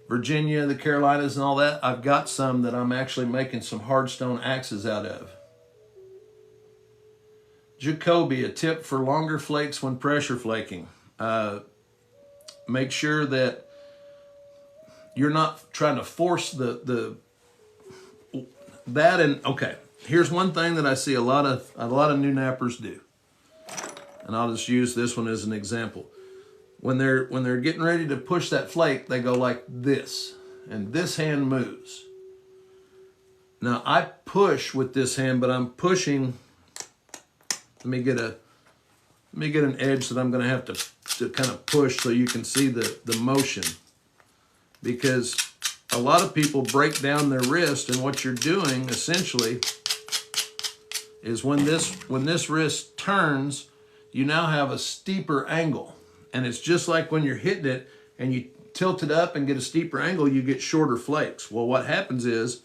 Virginia, the Carolinas, and all that, I've got some that I'm actually making some hard stone axes out of. Jacoby, a tip for longer flakes when pressure flaking. Make sure that you're not trying to force that. And okay, here's one thing that I see a lot of new nappers do, and I'll just use this one as an example. When they're getting ready to push that flake, they go like this, and this hand moves. Now I push with this hand, but I'm pushing. Let me get an edge that I'm going to have to kind of push so you can see the motion, because a lot of people break down their wrist, and what you're doing essentially is when this wrist turns, you now have a steeper angle, and it's just like when you're hitting it and you tilt it up and get a steeper angle, you get shorter flakes. Well, what happens is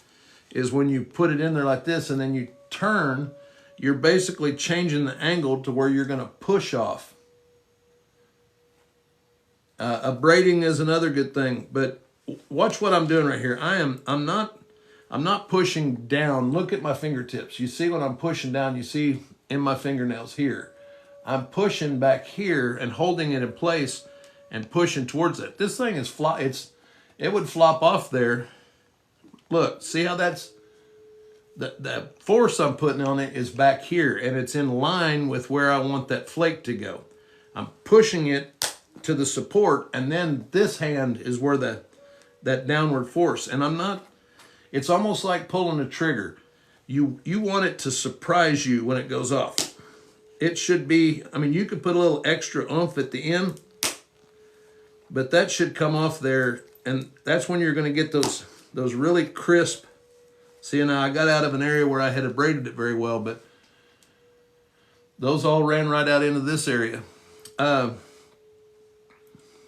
when you put it in there like this and then you turn, you're basically changing the angle to where you're going to push off. Braiding is another good thing, but watch what I'm doing right here. I'm not pushing down. Look at my fingertips. You see when I'm pushing down, you see in my fingernails here. I'm pushing back here and holding it in place and pushing towards it. This thing is it would flop off there. Look, see how that's the force I'm putting on it is back here, and it's in line with where I want that flake to go. I'm pushing it to the support, and then this hand is where that downward force. And it's almost like pulling a trigger. You want it to surprise you when it goes off. It should be, I mean, you could put a little extra oomph at the end, but that should come off there, and that's when you're going to get those really crisp. See, now I got out of an area where I had braided it very well, but those all ran right out into this area. But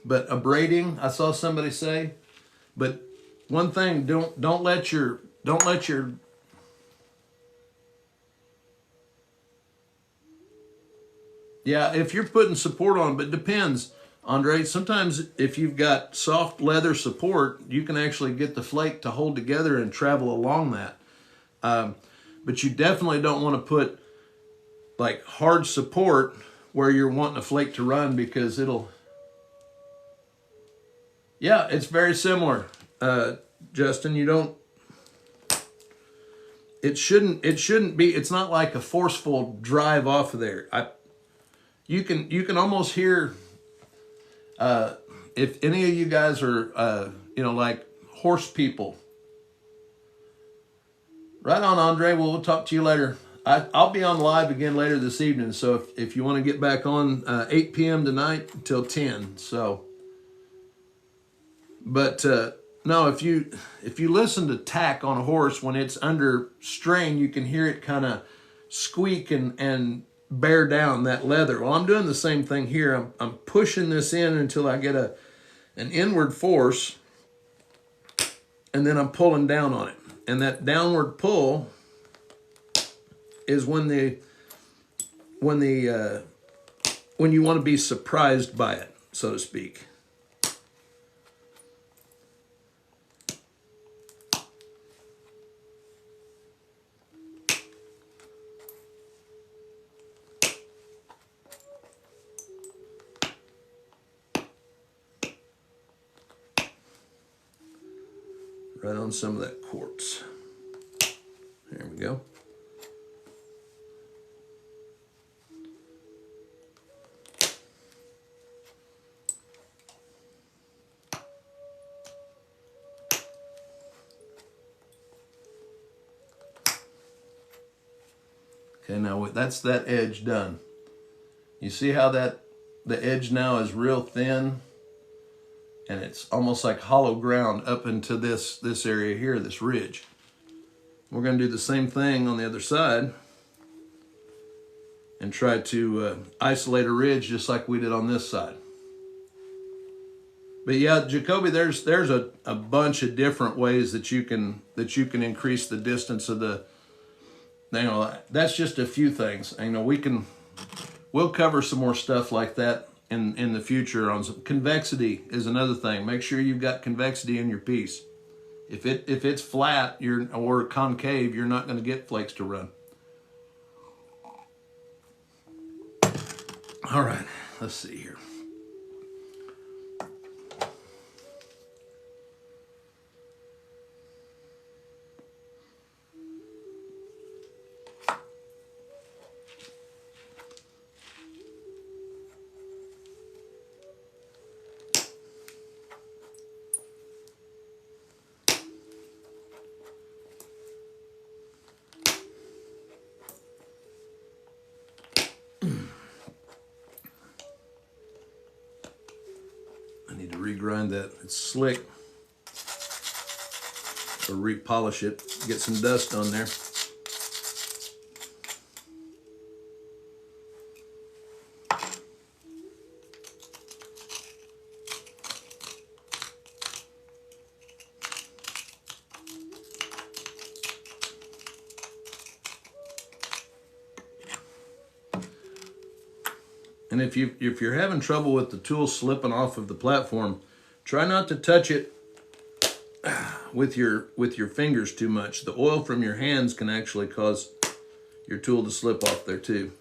a braiding, I saw somebody say, but one thing, don't let your yeah, if you're putting support on, but it depends, Andre. Sometimes if you've got soft leather support, you can actually get the flake to hold together and travel along that. But you definitely don't want to put like hard support where you're wanting a flake to run, because yeah, it's very similar, Justin. It shouldn't be, it's not like a forceful drive off of there. You can almost hear, if any of you guys are, like horse people. Right on, Andre. We'll talk to you later. I'll be on live again later this evening. So if you want to get back on 8 p.m. tonight until 10. So, but no, if you listen to tack on a horse when it's under strain, you can hear it kind of squeak and bear down that leather. Well, I'm doing the same thing here. I'm pushing this in until I get an inward force, and then I'm pulling down on it. And that downward pull is when you want to be surprised by it, so to speak. Right on some of that quartz. There we go. Okay, now that's that edge done. You see how the edge now is real thin, and it's almost like hollow ground up into this area here, this ridge. We're going to do the same thing on the other side and try to isolate a ridge just like we did on this side. But yeah, Jacoby, there's a bunch of different ways that you can increase the distance of the. You know, that's just a few things. You know, we'll cover some more stuff like that in the future. On convexity is another thing. Make sure you've got convexity in your piece. If it's flat or concave, you're not going to get flakes to run. All right, let's see here. I need to regrind that. It's slick. Or repolish it. Get some dust on there. And if you're having trouble with the tool slipping off of the platform, try not to touch it with your fingers too much. The oil from your hands can actually cause your tool to slip off there too.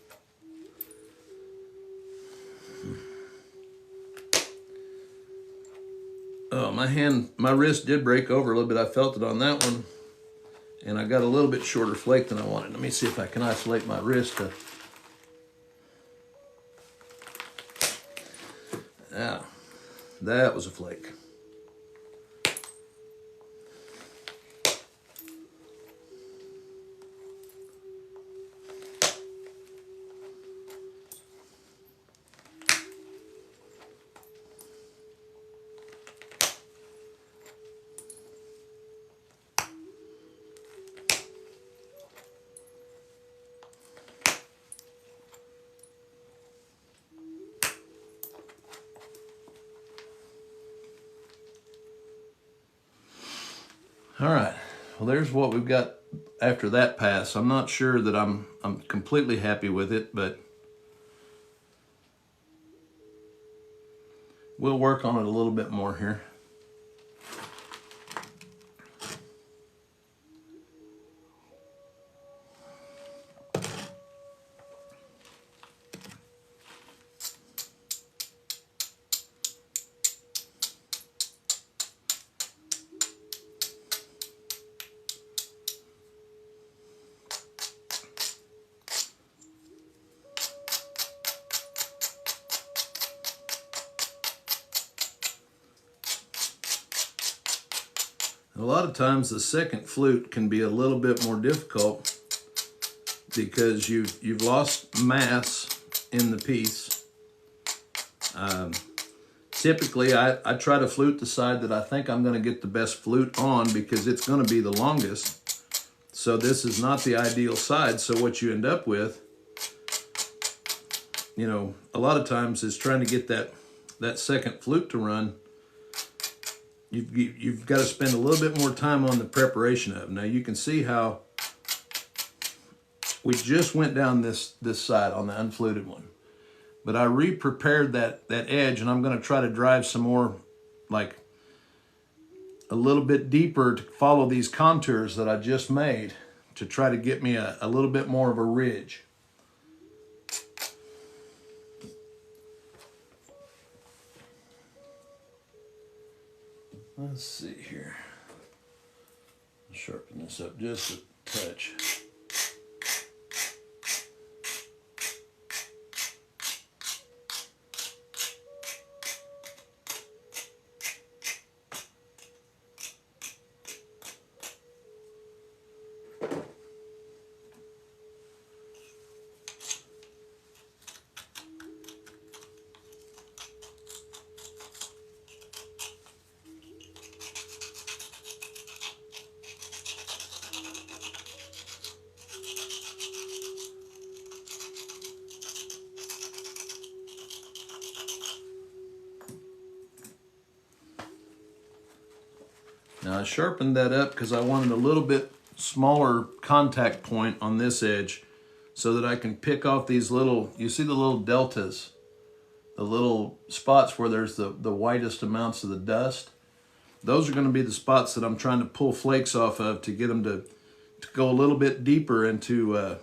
Oh, my wrist did break over a little bit. I felt it on that one, and I got a little bit shorter flake than I wanted. Let me see if I can isolate my wrist to. Yeah, that was a flake. All right, well, there's what we've got after that pass. I'm not sure that I'm completely happy with it, but we'll work on it a little bit more here. A lot of times the second flute can be a little bit more difficult because you've lost mass in the piece. Typically, I try to flute the side that I think I'm going to get the best flute on because it's going to be the longest. So this is not the ideal side. So what you end up with, you know, a lot of times is trying to get that second flute to run. You've got to spend a little bit more time on the preparation of it. Now you can see how we just went down this side on the unfluted one, but I re-prepared that edge, and I'm going to try to drive some more, like a little bit deeper to follow these contours that I just made to try to get me a little bit more of a ridge. Let's see here. I'll sharpen this up just a touch. Now I sharpened that up because I wanted a little bit smaller contact point on this edge so that I can pick off these little, you see the little deltas, the little spots where there's the whitest amounts of the dust. Those are going to be the spots that I'm trying to pull flakes off of to get them to go a little bit deeper into,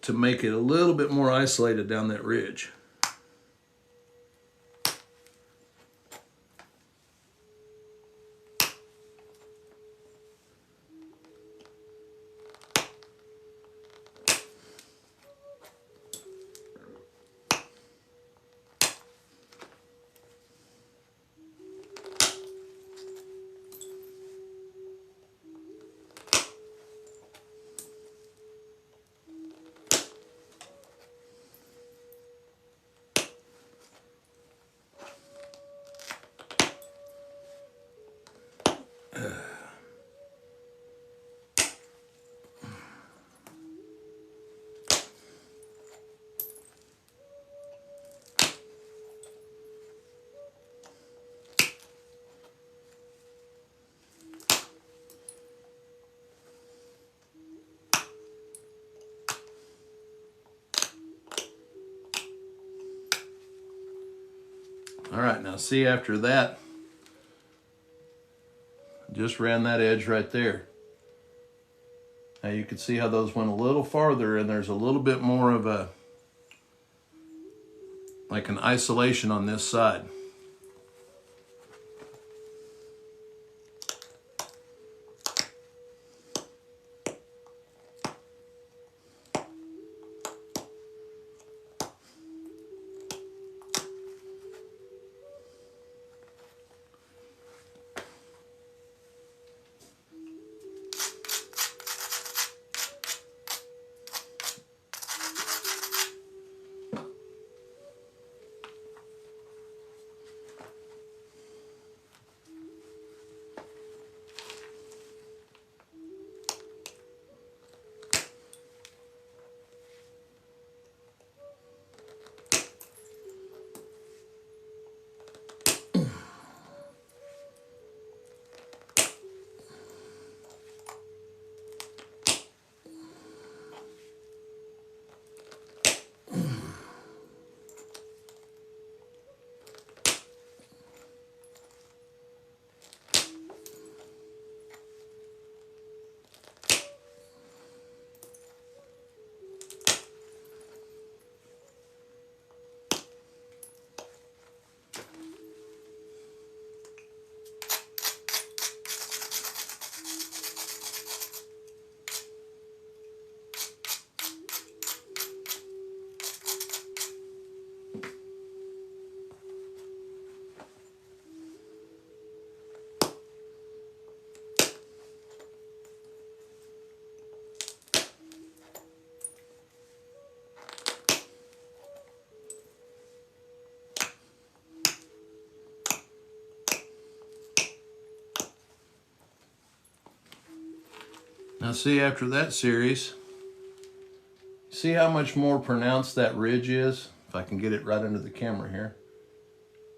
to make it a little bit more isolated down that ridge. All right, now see, after that, just ran that edge right there. Now you can see how those went a little farther, and there's a little bit more of a, like an isolation on this side. Now see, after that series, see how much more pronounced that ridge is? If I can get it right under the camera here.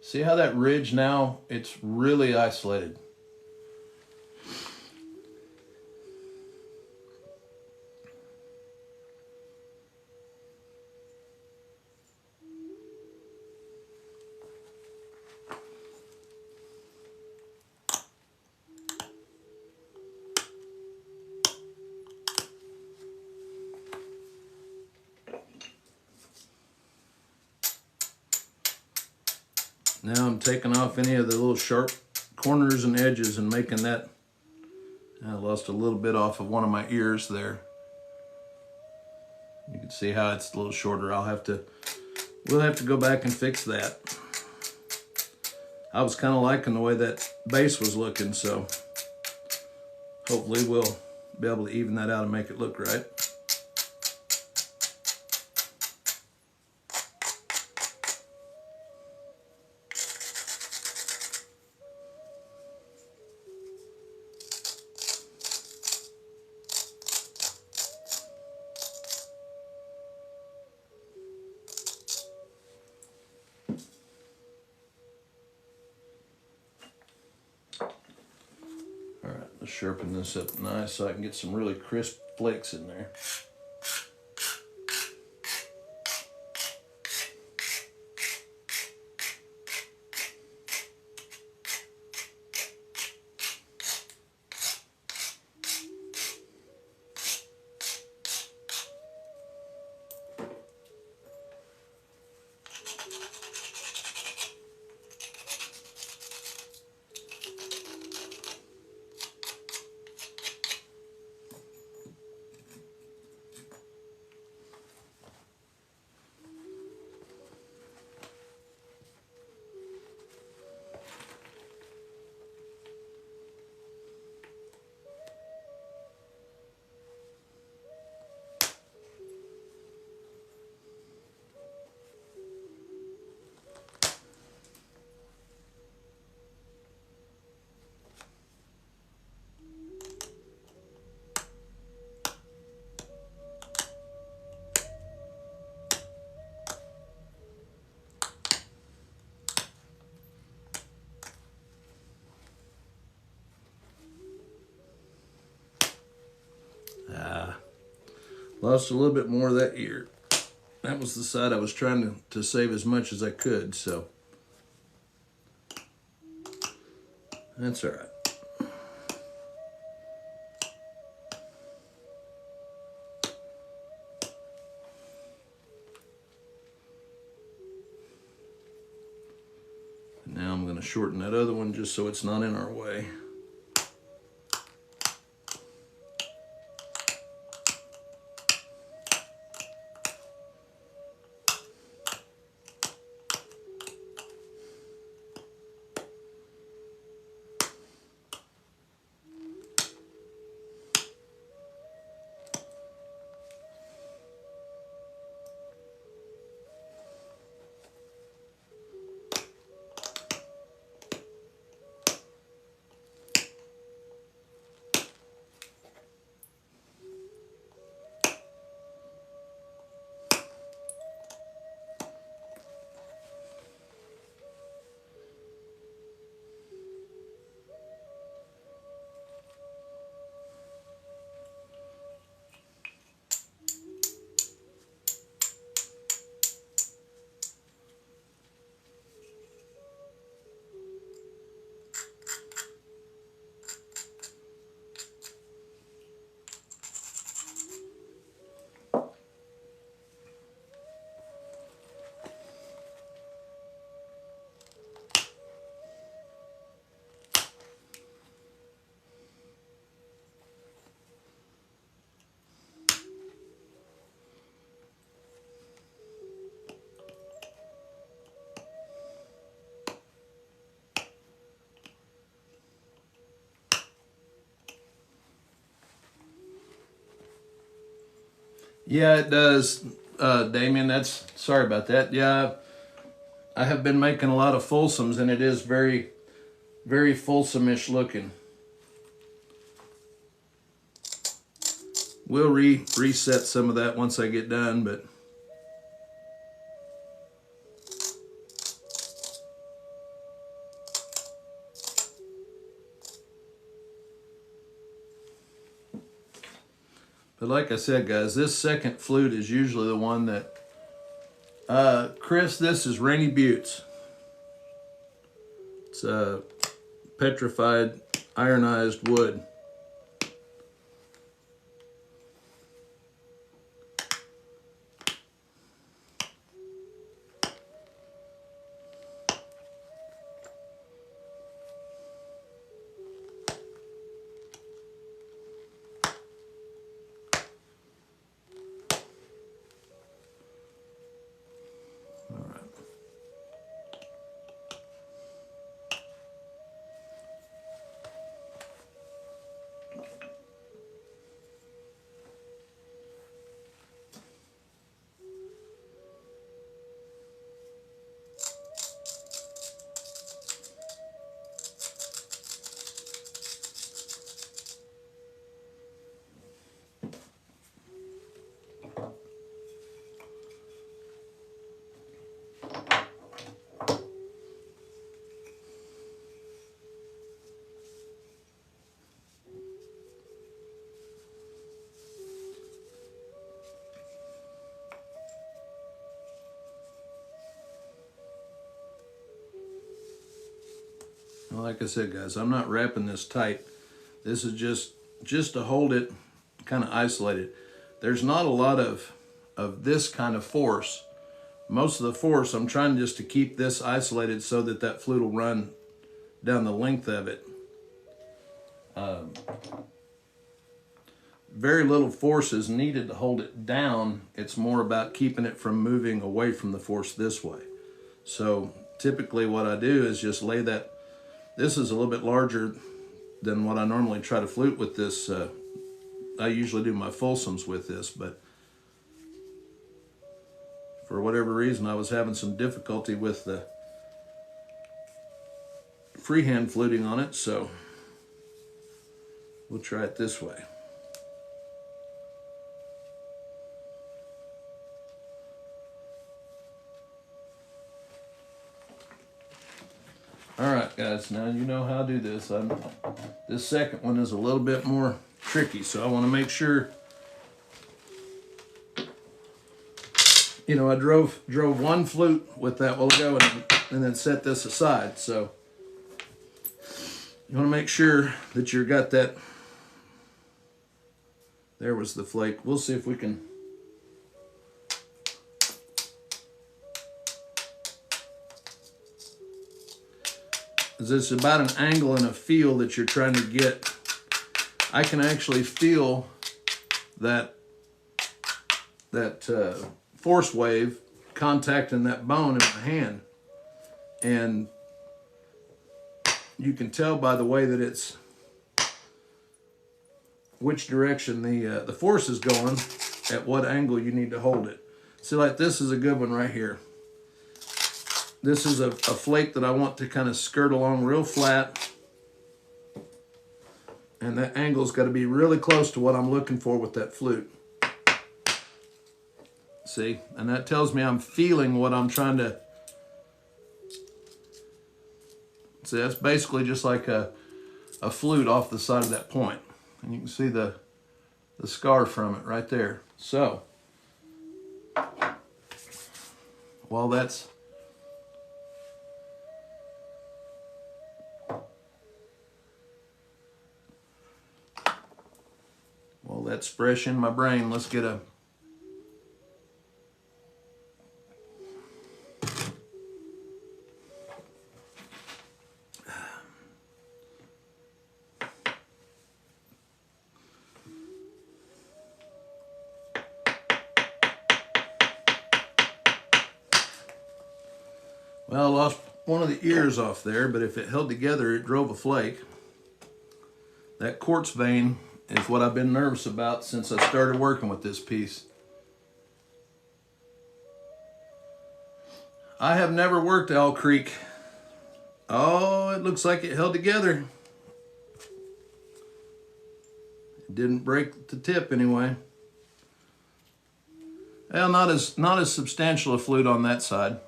See how that ridge now, it's really isolated. Now I'm taking off any of the little sharp corners and edges and making that, I lost a little bit off of one of my ears there. You can see how it's a little shorter. We'll have to go back and fix that. I was kind of liking the way that base was looking, so hopefully we'll be able to even that out and make it look right. sharpen this up nice so I can get some really crisp flakes in there. Lost a little bit more of that ear. That was the side I was trying to save as much as I could, so that's all right. Now I'm going to shorten that other one just so it's not in our way. Yeah, it does, Damien. Sorry about that. Yeah, I have been making a lot of Folsoms, and it is very, very Folsom-ish looking. We'll reset some of that once I get done, but like I said, guys, this second flute is usually the one that, Chris, this is Rainy Buttes. It's petrified, ironized wood. Well, like I said, guys, I'm not wrapping this tight. This is just to hold it kind of isolated. There's not a lot of this kind of force. Most of the force, I'm trying just to keep this isolated so that that flute will run down the length of it. Very little force is needed to hold it down. It's more about keeping it from moving away from the force this way. So typically what I do is just lay that. This is a little bit larger than what I normally try to flute with this. I usually do my Folsoms with this, but for whatever reason I was having some difficulty with the freehand fluting on it, so we'll try it this way. All right, guys, now you know how to do this. This second one is a little bit more tricky, so I want to make sure, you know, I drove one flute with that while ago and then set this aside. So you want to make sure that you've got that. There was the flake. We'll see if we can. It's about an angle and a feel that you're trying to get. I can actually feel that force wave contacting that bone in my hand, and you can tell by the way that it's which direction the force is going, at what angle you need to hold it. See, like this is a good one right here. This is a flake that I want to kind of skirt along real flat. And that angle's got to be really close to what I'm looking for with that flute. See? And that tells me I'm feeling what I'm trying to... See, that's basically just like a flute off the side of that point. And you can see the scar from it right there. So, while that's... Well, that's fresh in my brain. Let's get a... Well, I lost one of the ears off there, but if it held together, it drove a flake. That quartz vein is what I've been nervous about since I started working with this piece. I have never worked Owl Creek. Oh, it looks like it held together. It didn't break the tip anyway. Well, not as substantial a flute on that side.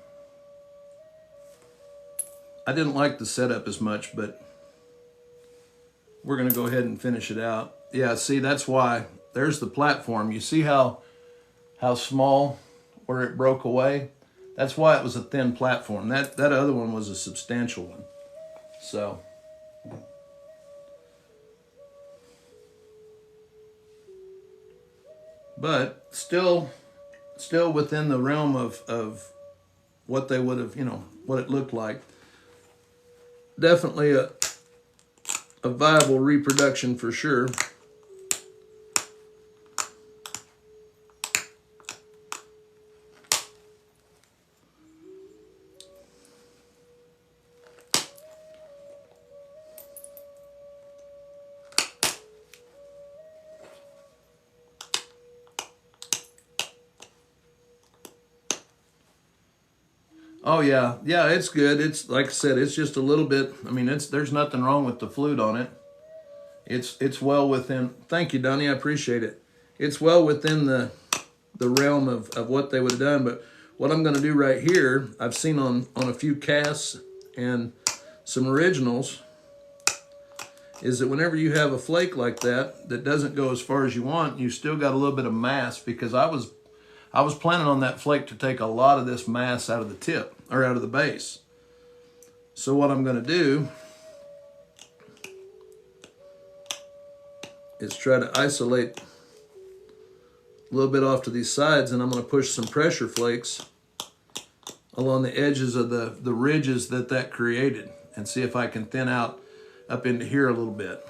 I didn't like the setup as much, but we're going to go ahead and finish it out. Yeah, see, that's why. There's the platform. You see how small where it broke away? That's why it was a thin platform. That other one was a substantial one. So, but still within the realm of what they would have, you know, what it looked like. Definitely a viable reproduction for sure. Oh yeah, yeah, it's good. It's like I said, it's just a little bit. I mean, there's nothing wrong with the flute on it. It's well within. Thank you, Donnie. I appreciate it. It's well within the realm of what they would have done. But what I'm going to do right here, I've seen on a few casts and some originals, is that whenever you have a flake like that doesn't go as far as you want, you still got a little bit of mass, because I was planning on that flake to take a lot of this mass out of the tip, or out of the base. So what I'm going to do is try to isolate a little bit off to these sides, and I'm going to push some pressure flakes along the edges of the ridges that created, and see if I can thin out up into here a little bit.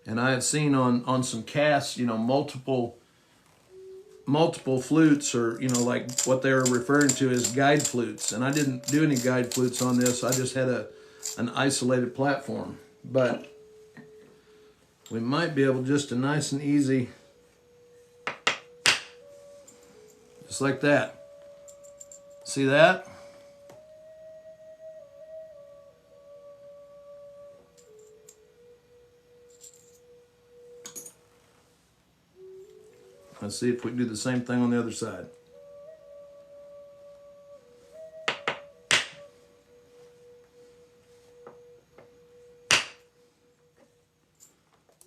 And I had seen on some casts, you know, multiple flutes, or, you know, like what they were referring to as guide flutes. And I didn't do any guide flutes on this. I just had an isolated platform. But we might be able just to nice and easy, just like that. See that? Let's see if we can do the same thing on the other side.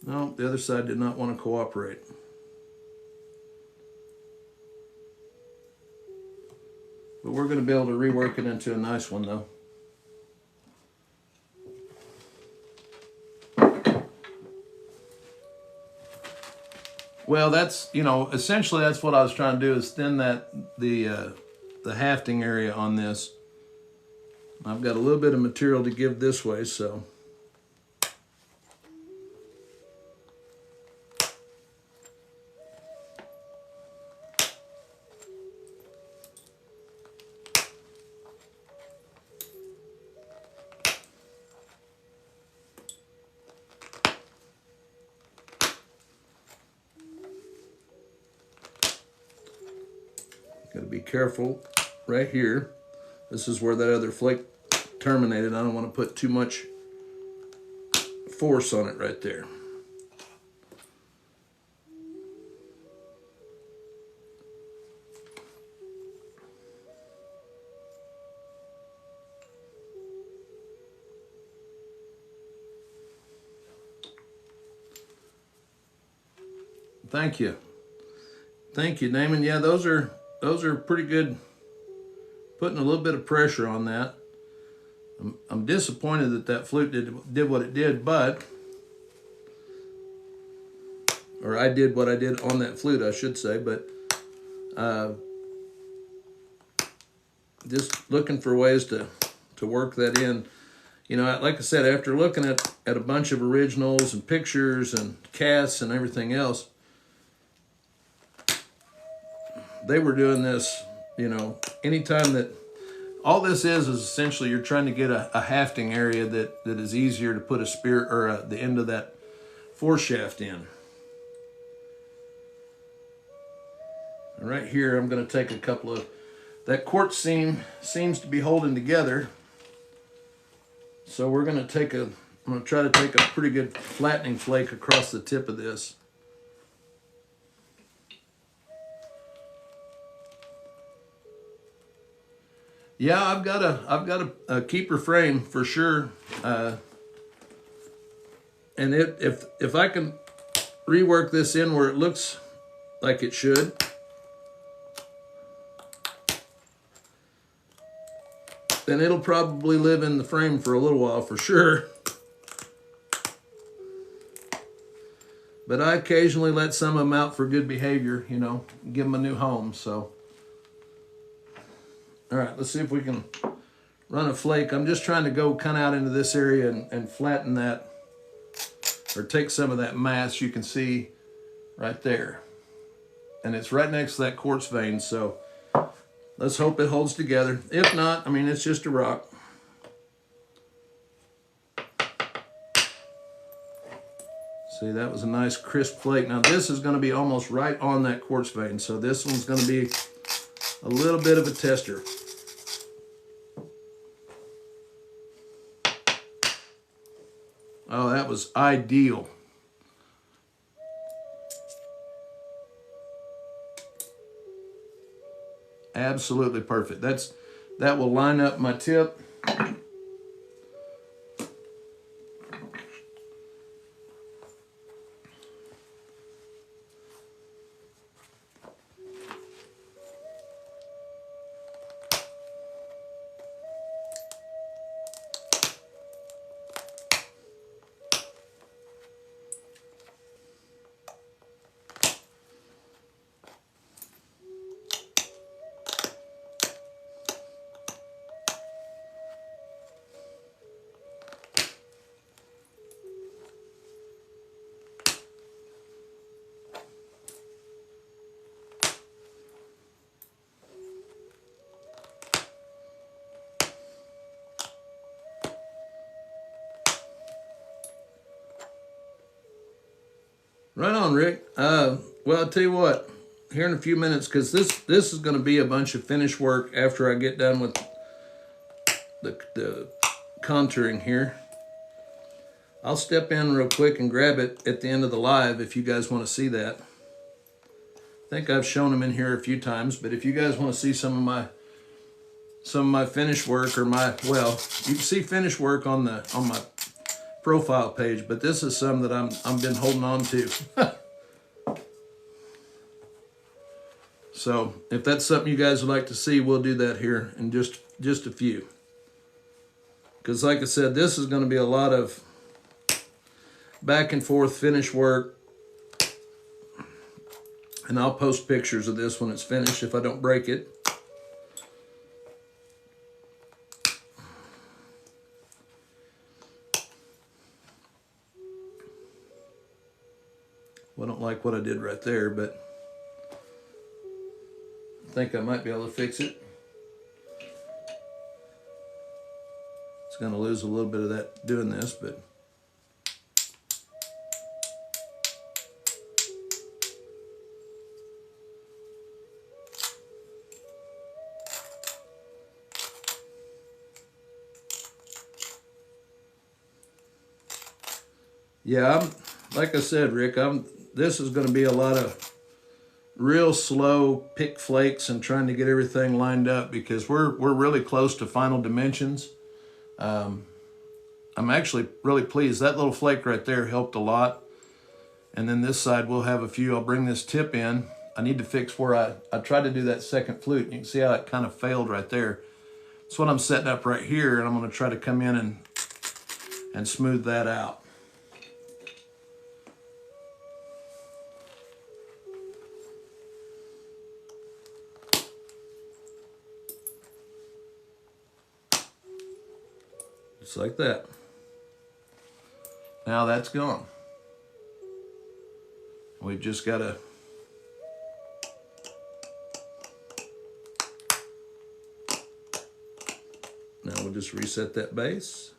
No, the other side did not want to cooperate. But we're going to be able to rework it into a nice one, though. Well, that's, you know, essentially that's what I was trying to do, is thin the hafting area on this. I've got a little bit of material to give this way, so. Got to be careful right here. This is where that other flake terminated. I don't want to put too much force on it right there. Thank you. Thank you, Damon. Yeah, those are pretty good. Putting a little bit of pressure on that. I'm disappointed that flute did what it did, but, or I did what I did on that flute, I should say, but just looking for ways to work that in. You know, like I said, after looking at a bunch of originals and pictures and casts and everything else, they were doing this, you know, anytime that, all this is essentially you're trying to get a hafting area that is easier to put a spear or the end of that force shaft in. And right here, I'm going to take a couple of, that quartz seam seems to be holding together. So we're going to I'm going to try to take a pretty good flattening flake across the tip of this. Yeah, I've got a keeper frame for sure, and if I can rework this in where it looks like it should, then it'll probably live in the frame for a little while for sure. But I occasionally let some of them out for good behavior, you know, give them a new home. So. All right, let's see if we can run a flake. I'm just trying to go kind of out into this area and flatten that, or take some of that mass you can see right there. And it's right next to that quartz vein, so let's hope it holds together. If not, I mean, it's just a rock. See, that was a nice crisp flake. Now this is going to be almost right on that quartz vein, so this one's going to be a little bit of a tester. Oh, that was ideal. Absolutely perfect. That will line up my tip. Right on, Rick. Well, I'll tell you what. Here in a few minutes, because this is going to be a bunch of finish work after I get done with the contouring here. I'll step in real quick and grab it at the end of the live if you guys want to see that. I think I've shown them in here a few times, but if you guys want to see some of my finish work, or well, you can see finish work on my profile page, but this is some that I've been holding on to. So if that's something you guys would like to see, we'll do that here in just a few. Because like I said, this is going to be a lot of back and forth finish work. And I'll post pictures of this when it's finished if I don't break it. Well, I don't like what I did right there, but I think I might be able to fix it. It's going to lose a little bit of that doing this, but yeah, like I said, Rick, this is going to be a lot of real slow pick flakes and trying to get everything lined up, because we're really close to final dimensions. I'm actually really pleased. That little flake right there helped a lot. And then this side we'll have a few. I'll bring this tip in. I need to fix where I tried to do that second flute. You can see how it kind of failed right there. That's what I'm setting up right here, and I'm going to try to come in and smooth that out. Just like that. Now that's gone. We've just got to now we'll just reset that base.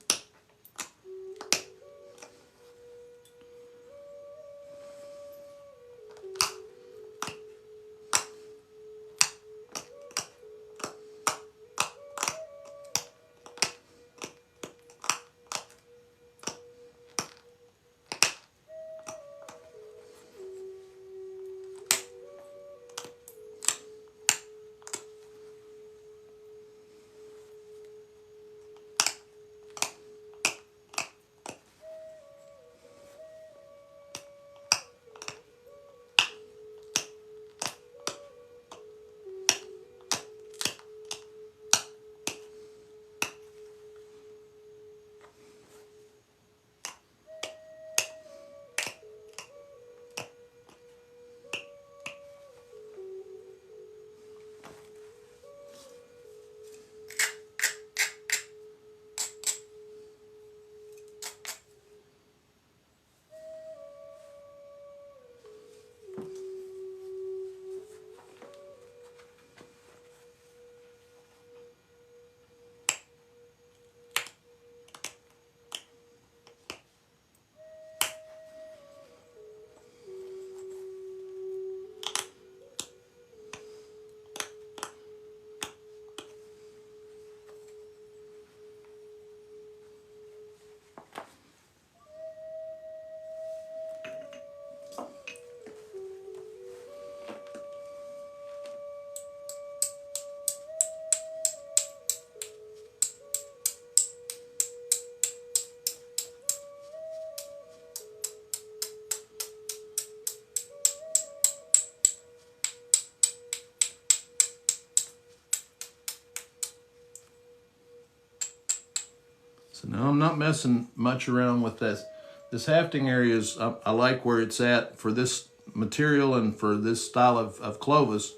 So now I'm not messing much around with this. This hafting area is, I like where it's at for this material and for this style of Clovis.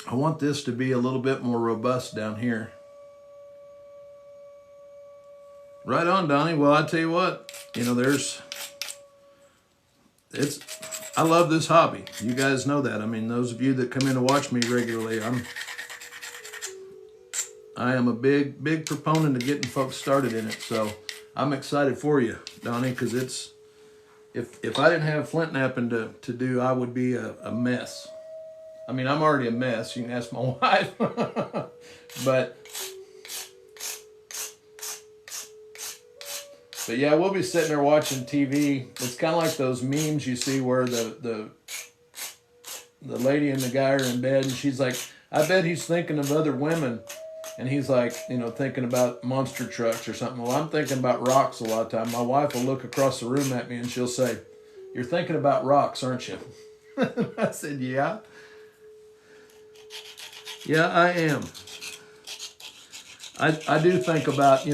I want this to be a little bit more robust down here. Right on, Donnie. Well, I tell you what, you know, I love this hobby. You guys know that. I mean, those of you that come in to watch me regularly, I am a big proponent of getting folks started in it. So I'm excited for you, Donnie, because if I didn't have flint knapping to do, I would be a mess. I mean, I'm already a mess. You can ask my wife. but yeah, we'll be sitting there watching TV. It's kind of like those memes you see where the lady and the guy are in bed, and she's like, I bet he's thinking of other women. And he's like, thinking about monster trucks or something. Well, I'm thinking about rocks a lot of time. My wife will look across the room at me and she'll say, you're thinking about rocks, aren't you? I said, yeah. Yeah, I am. I do think about,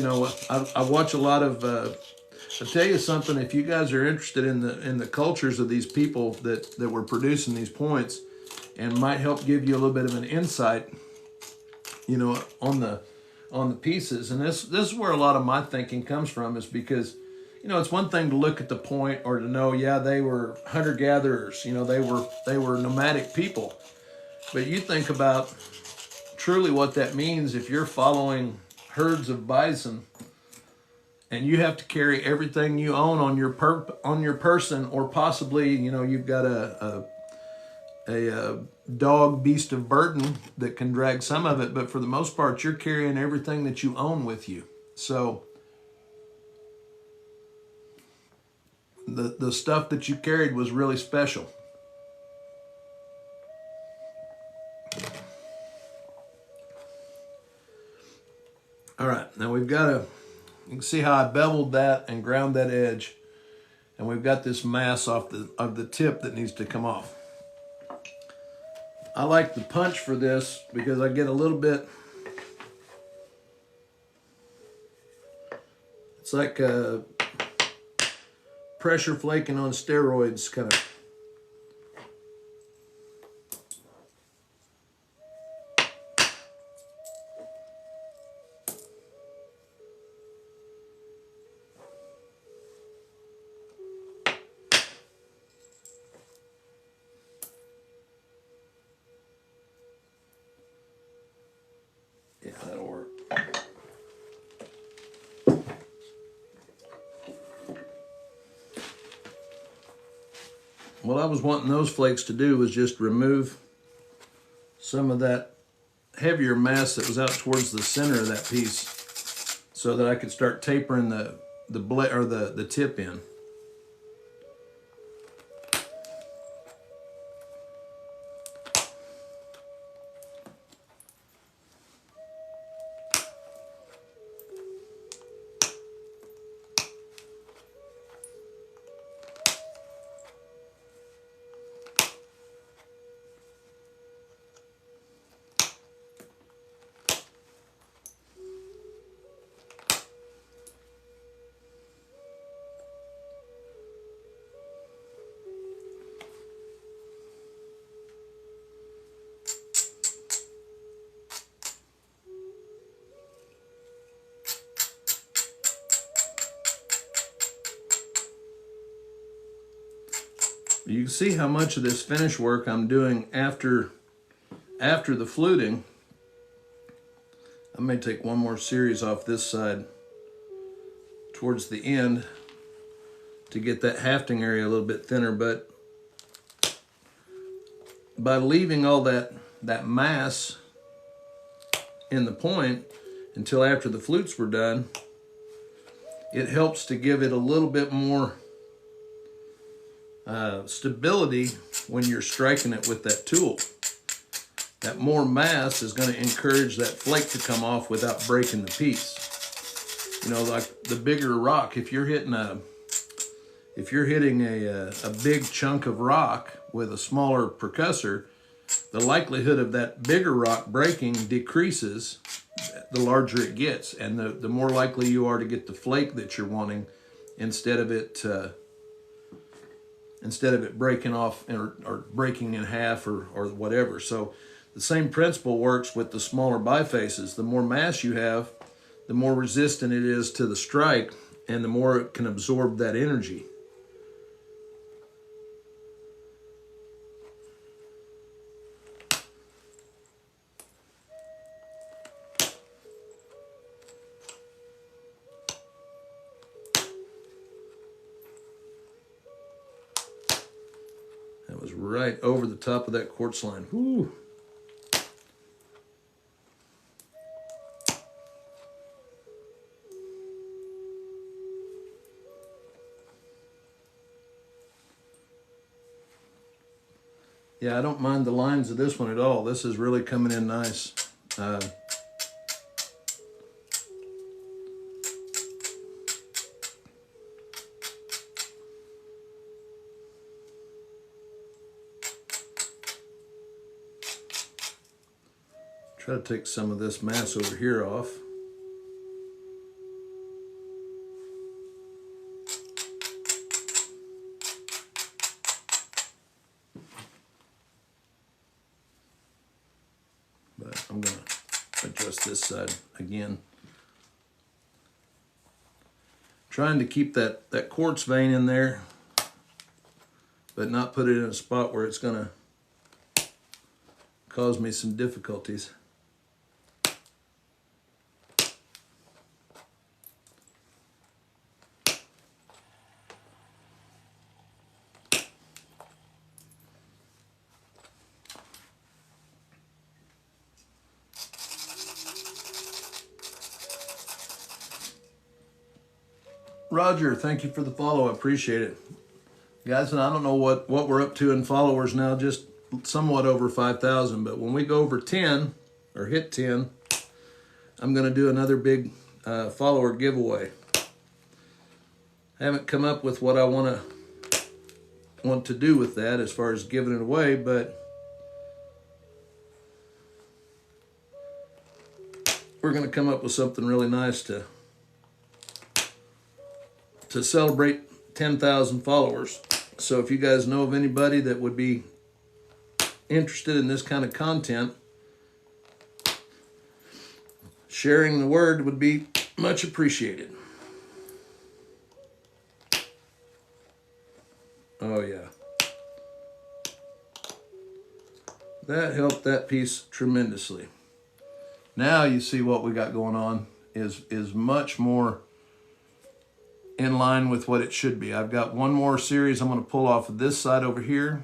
I watch a lot of, I'll tell you something, if you guys are interested in the cultures of these people that were producing these points and might help give you a little bit of an insight, on the pieces. And this is where a lot of my thinking comes from, is because, it's one thing to look at the point or to know, yeah, they were hunter-gatherers, they were nomadic people. But you think about truly what that means if you're following herds of bison and you have to carry everything you own on your person, or possibly, you've got a dog beast of burden that can drag some of it, but for the most part, you're carrying everything that you own with you. So the stuff that you carried was really special. All right, now we've got you can see how I beveled that and ground that edge, and we've got this mass of the tip that needs to come off. I like the punch for this because I get a little bit, it's like pressure flaking on steroids kind of. Yeah, that'll work. What I was wanting those flakes to do was just remove some of that heavier mass that was out towards the center of that piece, so that I could start tapering the tip in. You can see how much of this finish work I'm doing after the fluting. I may take one more series off this side towards the end to get that hafting area a little bit thinner, but by leaving all that mass in the point until after the flutes were done, it helps to give it a little bit more stability when you're striking it with that tool. That more mass is going to encourage that flake to come off without breaking the piece. Like the bigger rock, if you're hitting a big chunk of rock with a smaller percussor, the likelihood of that bigger rock breaking decreases the larger it gets, and the more likely you are to get the flake that you're wanting instead of it breaking off or breaking in half or whatever. So the same principle works with the smaller bifaces. The more mass you have, the more resistant it is to the strike, and the more it can absorb that energy. right over the top of that quartz line. Whoo. Yeah, I don't mind the lines of this one at all. This is really coming in nice. Try to take some of this mass over here off. But I'm going to adjust this side again. Trying to keep that quartz vein in there, but not put it in a spot where it's going to cause me some difficulties. Roger, thank you for the follow. I appreciate it. Guys, and I don't know what we're up to in followers now, just somewhat over 5,000. But when we go over 10, or hit 10, I'm going to do another big follower giveaway. I haven't come up with what I want to do with that as far as giving it away, but we're going to come up with something really nice to celebrate 10,000 followers. So if you guys know of anybody that would be interested in this kind of content, sharing the word would be much appreciated. Oh yeah. That helped that piece tremendously. Now you see what we got going on is much more in line with what it should be. I've got one more series I'm going to pull off of this side over here,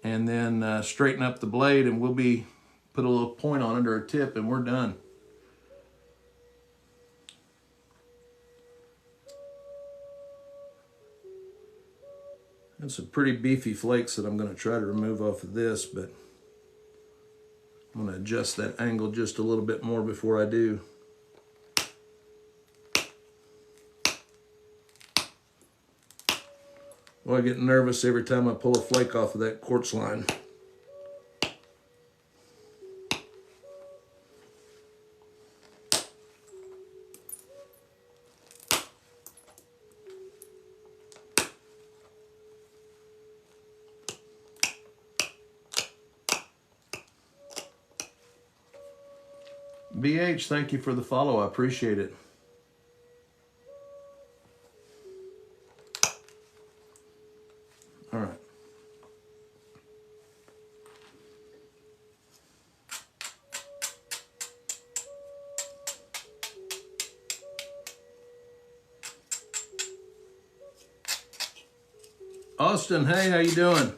and then straighten up the blade, and we'll be put a little point on it or a tip, and we're done. That's some pretty beefy flakes that I'm going to try to remove off of this, but I'm going to adjust that angle just a little bit more before I do. Well, I get nervous every time I pull a flake off of that quartz line. BH, thank you for the follow. I appreciate it. All right. Austin, hey, how you doing?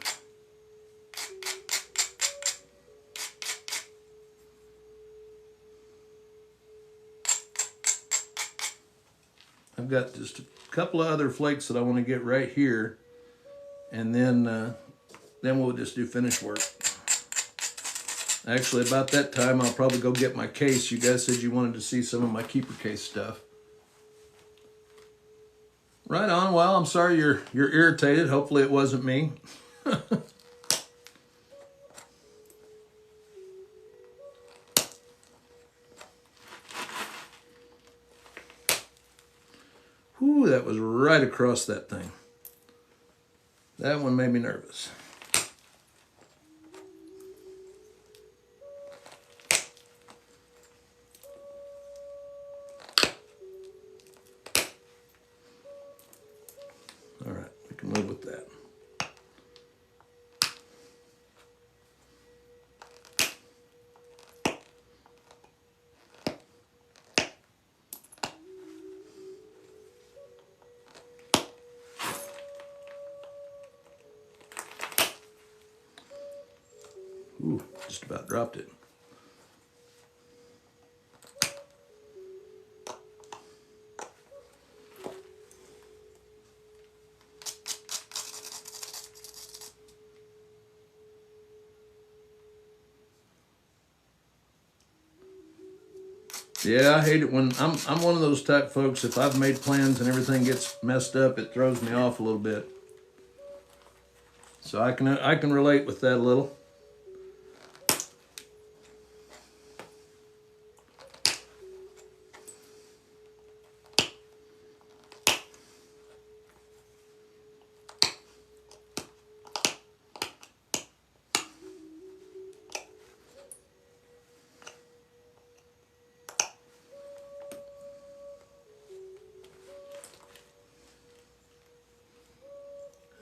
I've got just a couple of other flakes that I want to get right here, and then we'll just do finish work. Actually, about that time, I'll probably go get my case. You guys said you wanted to see some of my keeper case stuff. Right on. Well, I'm sorry you're irritated. Hopefully it wasn't me. Whew, that was right across that thing. That one made me nervous. All right, we can live with that. Just about dropped it. Yeah, I hate it when I'm one of those type folks. If I've made plans and everything gets messed up, it throws me off a little bit. So I can relate with that a little.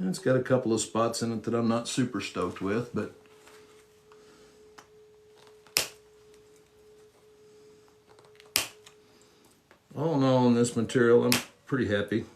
And it's got a couple of spots in it that I'm not super stoked with, but all in all, on this material, I'm pretty happy.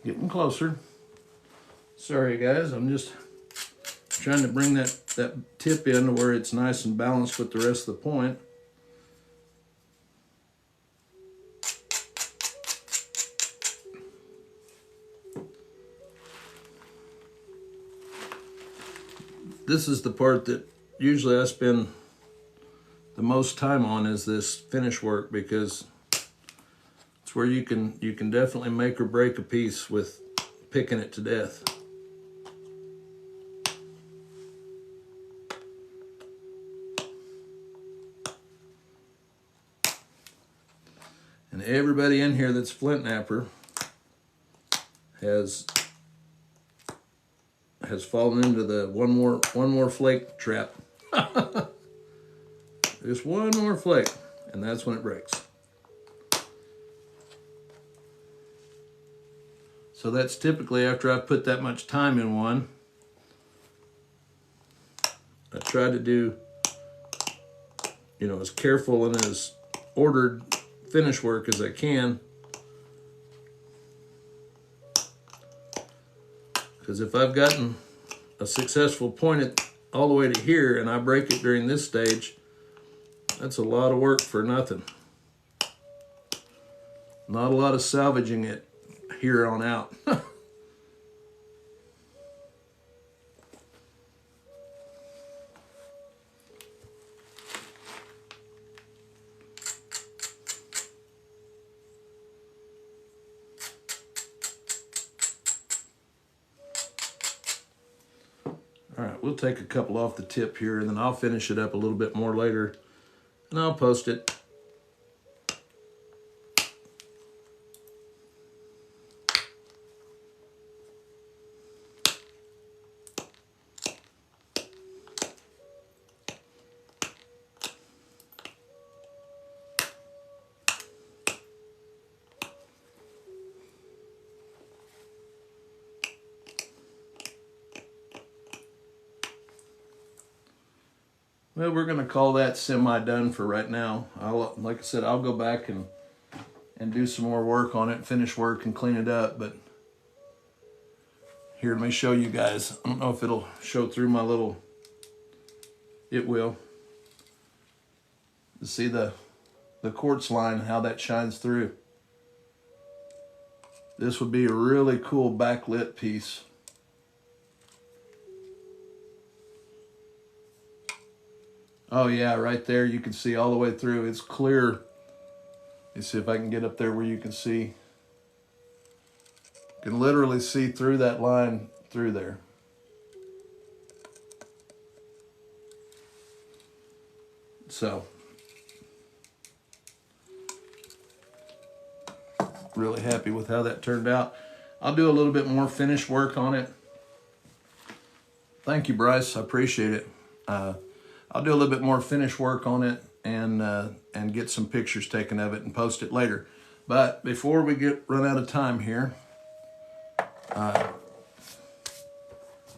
Getting closer. Sorry guys, I'm just trying to bring that tip in to where it's nice and balanced with the rest of the point. This is the part that usually I spend the most time on, is this finish work, because it's where you can definitely make or break a piece with picking it to death. And everybody in here that's flint knapper has fallen into the one more flake trap. Just one more flake, and that's when it breaks. So that's typically after I've put that much time in one. I try to do, as careful and as ordered finish work as I can. Because if I've gotten a successful point all the way to here and I break it during this stage, that's a lot of work for nothing. Not a lot of salvaging it here on out. All right, we'll take a couple off the tip here, and then I'll finish it up a little bit more later, and I'll post it. Well, we're going to call that semi-done for right now. Like I said, I'll go back and do some more work on it, finish work and clean it up. But here, let me show you guys. I don't know if it'll show through my little... It will. You see the quartz line, how that shines through. This would be a really cool backlit piece. Oh yeah, right there you can see all the way through. It's clear. Let me see if I can get up there where you can see. You can literally see through that line through there. So, really happy with how that turned out. I'll do a little bit more finish work on it. Thank you, Bryce. I appreciate it. I'll do a little bit more finish work on it and get some pictures taken of it and post it later. But before we run out of time here,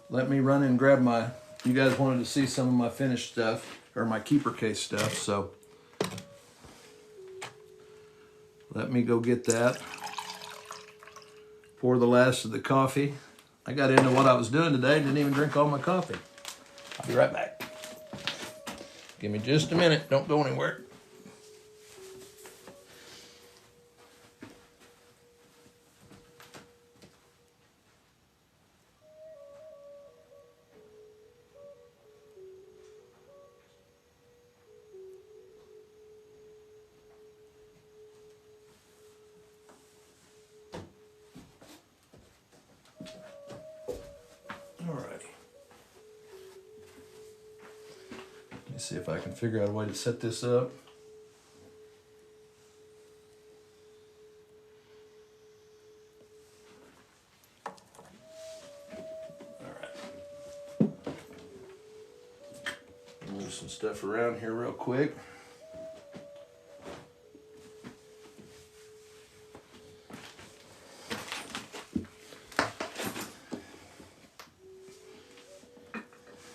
let me run and grab my... You guys wanted to see some of my finished stuff, or my keeper case stuff, so let me go get that. Pour the last of the coffee. I got into what I was doing today, didn't even drink all my coffee. I'll be right back. Give me just a minute, don't go anywhere. See if I can figure out a way to set this up. All right. Move some stuff around here real quick.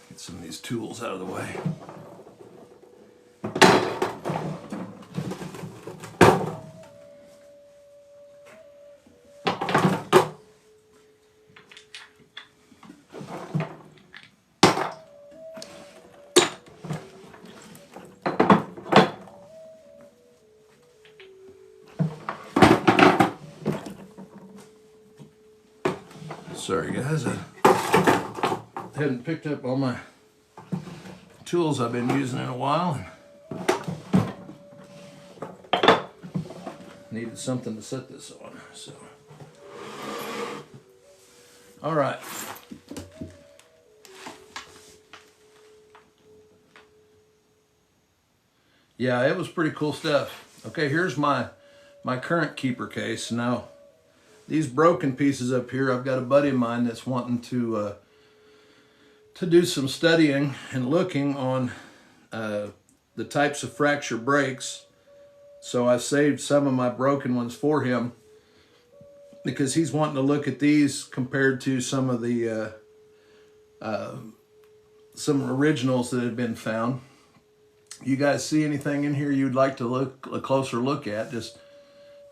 Get some of these tools out of the way. Sorry guys, I hadn't picked up all my tools I've been using in a while. Needed something to set this on, so. All right. Yeah, it was pretty cool stuff. Okay, here's my current keeper case. Now, these broken pieces up here, I've got a buddy of mine that's wanting to do some studying and looking on the types of fracture breaks. So I saved some of my broken ones for him because he's wanting to look at these compared to some of the some originals that have been found. You guys see anything in here you'd like to look a closer look at? Just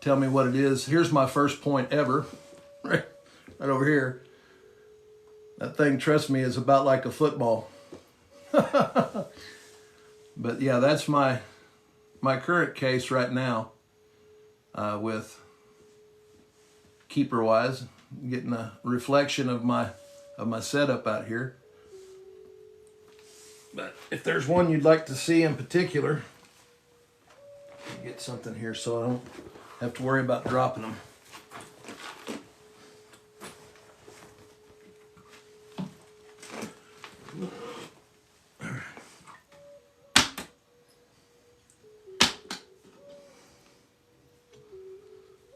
tell me what it is. Here's my first point ever, right over here. That thing, trust me, is about like a football. But yeah, that's my current case right now with keeper wise, getting a reflection of my setup out here. But if there's one you'd like to see in particular, get something here so I don't have to worry about dropping them.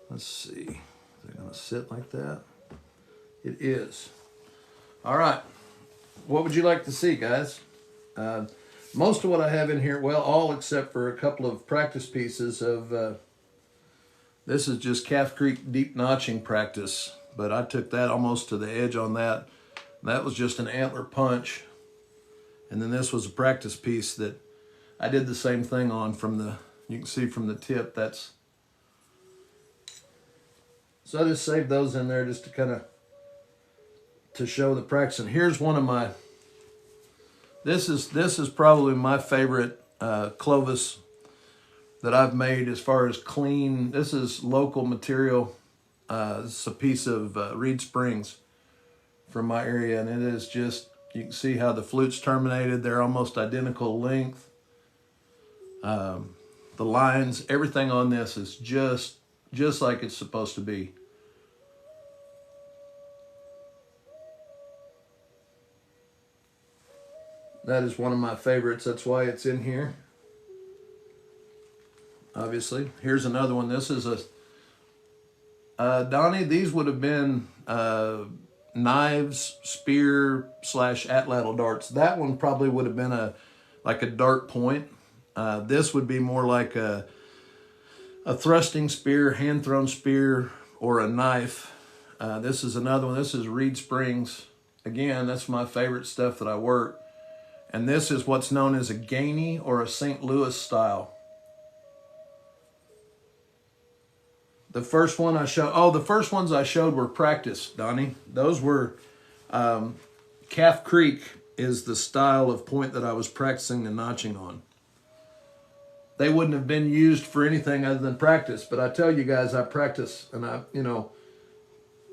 Let's see, is it gonna sit like that? It is. All right, what would you like to see, guys? Most of what I have in here, well, all except for a couple of practice pieces of, this is just Calf Creek deep notching practice, but I took that almost to the edge on that. That was just an antler punch. And then this was a practice piece that I did the same thing on from the, you can see from the tip, that's, so I just saved those in there just to kind of, to show the practice. And here's one of my, this is probably my favorite Clovis that I've made as far as clean. This is local material. This is a piece of Reed Springs from my area, and it is just, you can see how the flute's terminated. They're almost identical length. The lines, everything on this is just like it's supposed to be. That is one of my favorites. That's why it's in here. Obviously. Here's another one. This is a, Donnie, these would have been knives, spear / atlatl darts. That one probably would have been like a dart point. This would be more like a thrusting spear, hand-thrown spear, or a knife. This is another one. This is Reed Springs. Again, that's my favorite stuff that I work. And this is what's known as a Gainey or a St. Louis style. The first one I showed, the first ones I showed were practice, Donnie. Those were, Calf Creek is the style of point that I was practicing the notching on. They wouldn't have been used for anything other than practice, but I tell you guys, I practice, and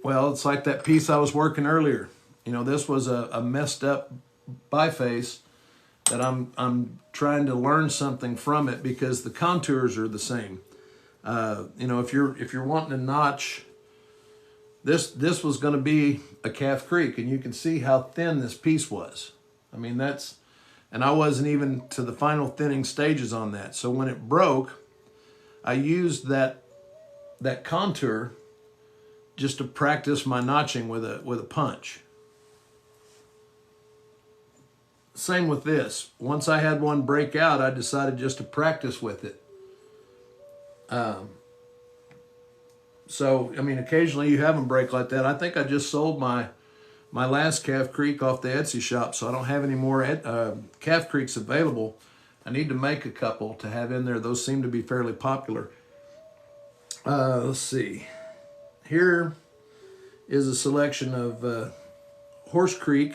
well, it's like that piece I was working earlier. This was a messed up biface that I'm trying to learn something from it because the contours are the same. If you're wanting to notch, this was going to be a Calf Creek, and you can see how thin this piece was. I mean, and I wasn't even to the final thinning stages on that. So when it broke, I used that contour just to practice my notching with a punch. Same with this. Once I had one break out, I decided just to practice with it. So, I mean, occasionally you have them break like that. I think I just sold my last Calf Creek off the Etsy shop, so I don't have any more Calf Creeks available. I need to make a couple to have in there. Those seem to be fairly popular. Let's see. Here is a selection of Horse Creek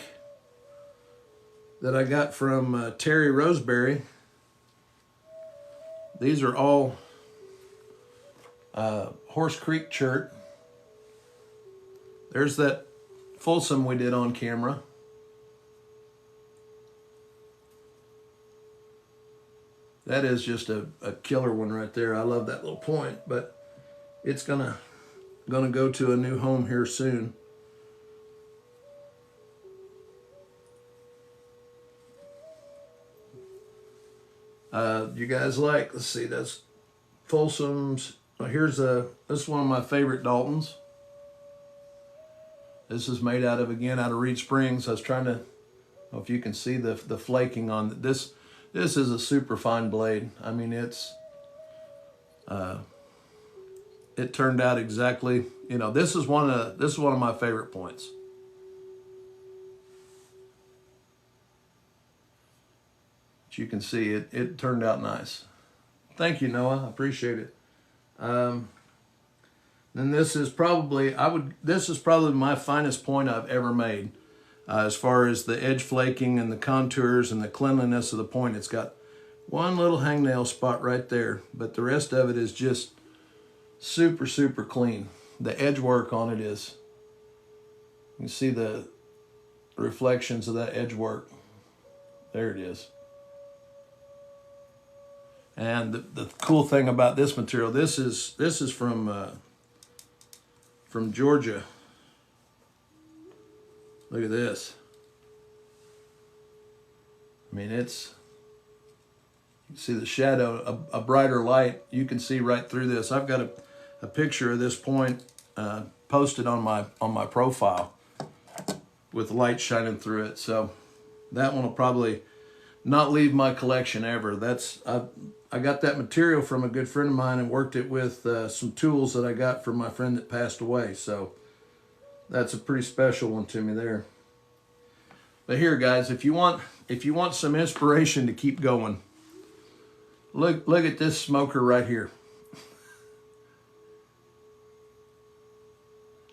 that I got from Terry Roseberry. These are all Horse Creek chert. There's that Folsom we did on camera. That is just a killer one right there. I love that little point, but it's gonna go to a new home here soon. You guys let's see, that's Folsom's. This is one of my favorite Daltons. This is made out of Reed Springs. I was trying to, I don't know if you can see the flaking on this. This is a super fine blade. I mean, it turned out exactly, this is one of my favorite points. But you can see it turned out nice. Thank you, Noah. I appreciate it. Then this is probably my finest point I've ever made, as far as the edge flaking and the contours and the cleanliness of the point. It's got one little hangnail spot right there, but the rest of it is just super, super clean. The edge work on it is, you can see the reflections of that edge work. There it is. And the cool thing about this material, this is from Georgia. Look at this. I mean, you see the shadow, a brighter light. You can see right through this. I've got a picture of this point posted on my profile with light shining through it. So that one will probably not leave my collection ever. I got that material from a good friend of mine and worked it with some tools that I got from my friend that passed away. So that's a pretty special one to me there. But here, guys, if you want if you want some inspiration to keep going, look at this smoker right here.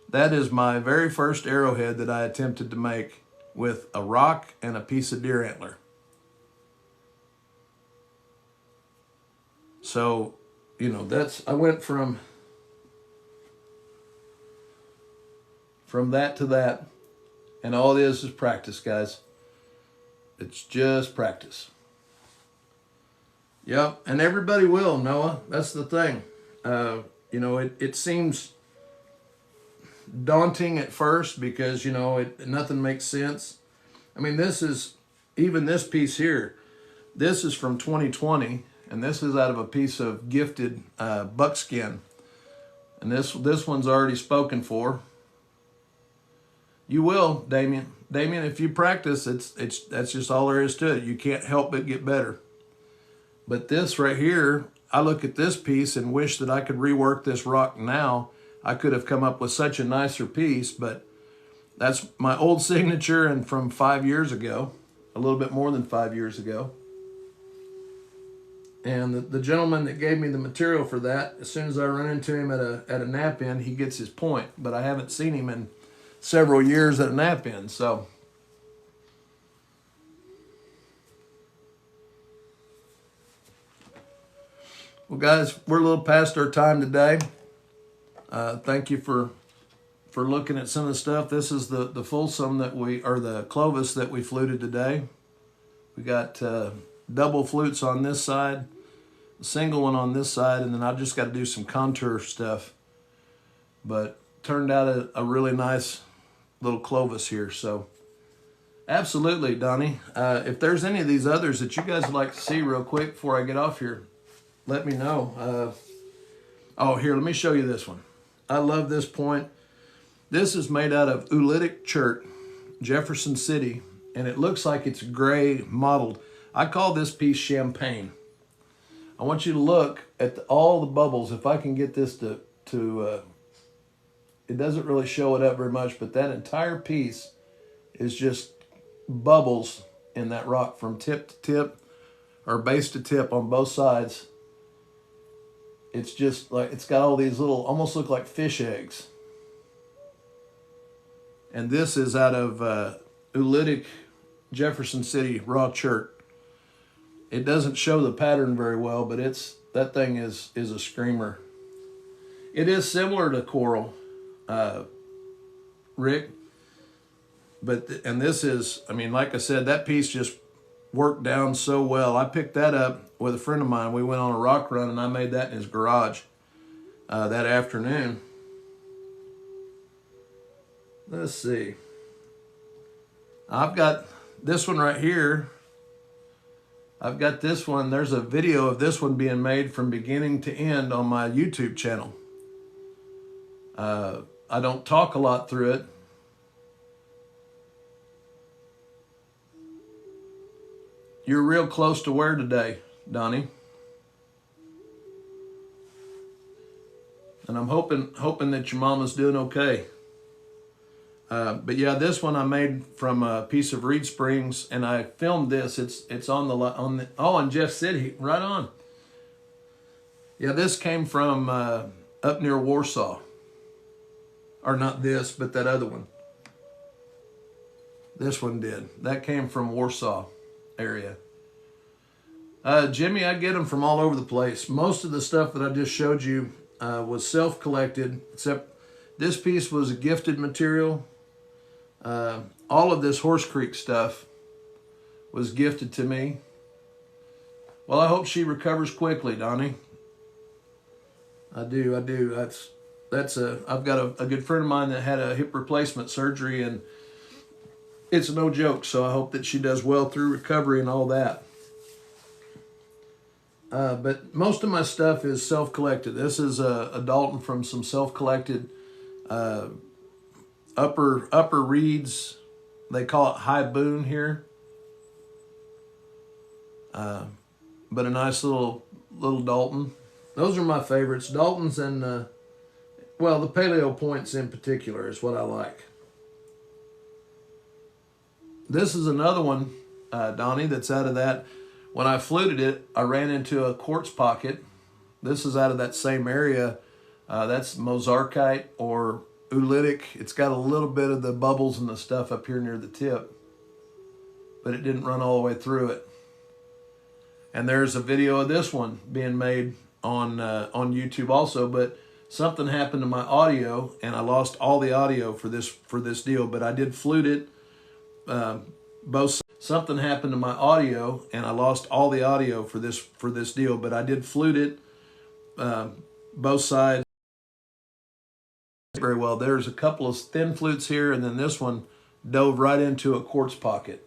That is my very first arrowhead that I attempted to make with a rock and a piece of deer antler. So, you know, I went from that to that, and all it is practice, guys. It's just practice. Yep, and everybody will, Noah. That's the thing. You know, it seems daunting at first because, you know, nothing makes sense. I mean, even this piece here, this is from 2020, and this is out of a piece of gifted buckskin. And this one's already spoken for. You will, Damien. Damien, if you practice, that's just all there is to it. You can't help but get better. But this right here, I look at this piece and wish that I could rework this rock now. I could have come up with such a nicer piece, but that's my old signature and from 5 years ago, a little bit more than 5 years ago. And the gentleman that gave me the material for that, as soon as I run into him at a nap in, he gets his point. But I haven't seen him in several years at a nap in, so. Well, guys, we're a little past our time today. Thank you for looking at some of the stuff. This is the Folsom the Clovis that we fluted today. We got double flutes on this side, a single one on this side, and then I've just got to do some contour stuff. But turned out a really nice little Clovis here. So absolutely, Donnie. If there's any of these others that you guys would like to see real quick before I get off here, let me know. Oh, here, let me show you this one. I love this point. This is made out of oolitic chert, Jefferson City, and it looks like it's gray mottled. I call this piece champagne. I want you to look at all the bubbles. If I can get this to it doesn't really show it up very much, but that entire piece is just bubbles in that rock from tip to tip or base to tip on both sides. It's just like, it's got all these little, almost look like fish eggs. And this is out of oolitic Jefferson City raw chert. It doesn't show the pattern very well, but that thing is a screamer. It is similar to coral, Rick. And this is, I mean, like I said, that piece just worked down so well. I picked that up with a friend of mine. We went on a rock run and I made that in his garage that afternoon. Let's see. I've got this one right here. I've got this one. There's a video of this one being made from beginning to end on my YouTube channel. I don't talk a lot through it. You're real close to where today, Donnie? And I'm hoping that your mama's doing okay. But yeah, this one I made from a piece of reed springs, and I filmed this. It's on the oh, and Jeff City, right on. Yeah, this came from up near Warsaw, or not this, but that other one. This one did. That came from Warsaw area. Jimmy, I get them from all over the place. Most of the stuff that I just showed you was self-collected, except this piece was a gifted material. All of this Horse Creek stuff was gifted to me. Well, I hope she recovers quickly, Donnie. I do. I've got a good friend of mine that had a hip replacement surgery, and it's no joke. So I hope that she does well through recovery and all that. But most of my stuff is self-collected. This is a Dalton from some self-collected upper reeds. They call it high boon here. But a nice little Dalton. Those are my favorites. Daltons and, well, the paleo points in particular is what I like. This is another one Donnie, that's out of that. When I fluted it, I ran into a quartz pocket. This is out of that same area. That's mozarkite or oolitic. It's got a little bit of the bubbles and the stuff up here near the tip, but it didn't run all the way through it. And there's a video of this one being made on YouTube also, but something happened to my audio and I lost all the audio for this deal, but I did flute it both. Something happened to my audio and I lost all the audio for this deal, but I did flute it both sides very well. There's a couple of thin flutes here, and then this one dove right into a quartz pocket,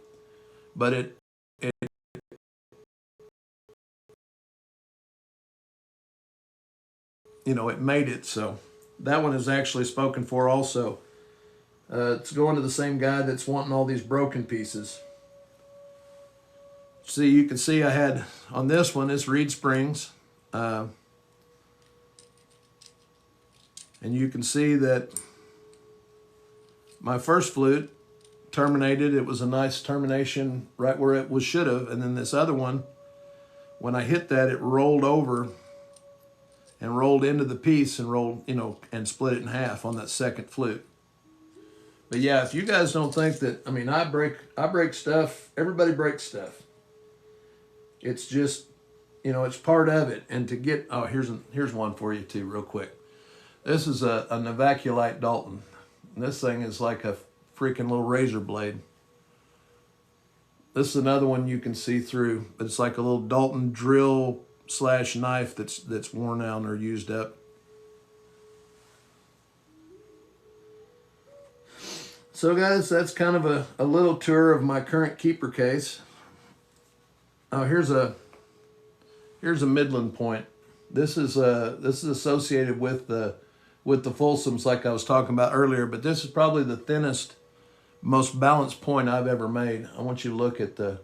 but it you know, it made it. So that one is actually spoken for also. It's going to the same guy that's wanting all these broken pieces. See, you can see I had on this one, it's reed springs. And you can see that my first flute terminated. It was a nice termination right where it should have. And then this other one, when I hit that, it rolled over and rolled into the piece and rolled, you know, and split it in half on that second flute. But yeah, if you guys don't think that, I mean, I break stuff. Everybody breaks stuff. It's just, you know, it's part of it. And to get, oh, here's one for you too, real quick. This is a Novaculite Dalton. And this thing is like a freaking little razor blade. This is another one you can see through, but it's like a little Dalton drill / knife that's worn out or used up. So guys, that's kind of a little tour of my current keeper case. Oh, here's a Midland point. This is associated with the Folsoms like I was talking about earlier, but this is probably the thinnest, most balanced point I've ever made. I want you to look at the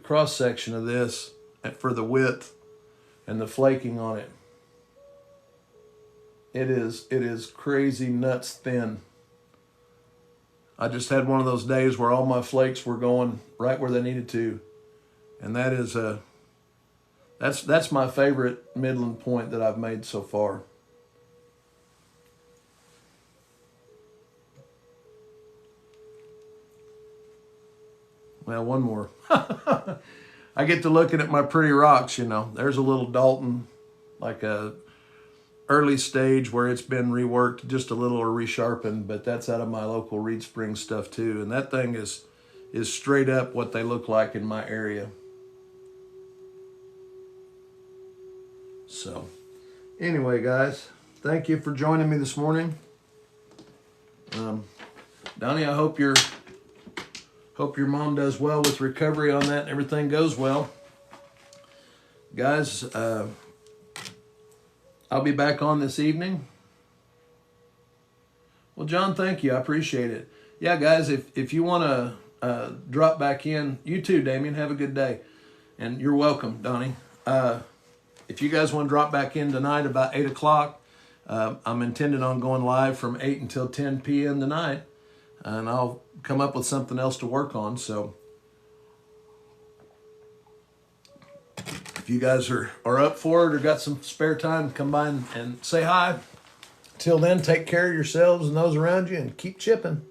cross section of this for the width and the flaking on it. It is crazy nuts thin. I just had one of those days where all my flakes were going right where they needed to. And that is that's my favorite Midland point that I've made so far. Well, one more. I get to looking at my pretty rocks, you know. There's a little Dalton, like a early stage where it's been reworked just a little or resharpened, but that's out of my local Reed Springs stuff too. And that thing is straight up what they look like in my area. So anyway, guys, thank you for joining me this morning. Donnie, I hope your mom does well with recovery on that and everything goes well. Guys, I'll be back on this evening. Well, John, thank you. I appreciate it. Yeah, guys, if you want to drop back in, you too, Damien, have a good day. And you're welcome, Donnie. If you guys want to drop back in tonight about 8 o'clock, I'm intending on going live from 8 until 10 p.m. tonight. And I'll come up with something else to work on. So if you guys are up for it or got some spare time, come by and say hi. Till then, take care of yourselves and those around you and keep chipping.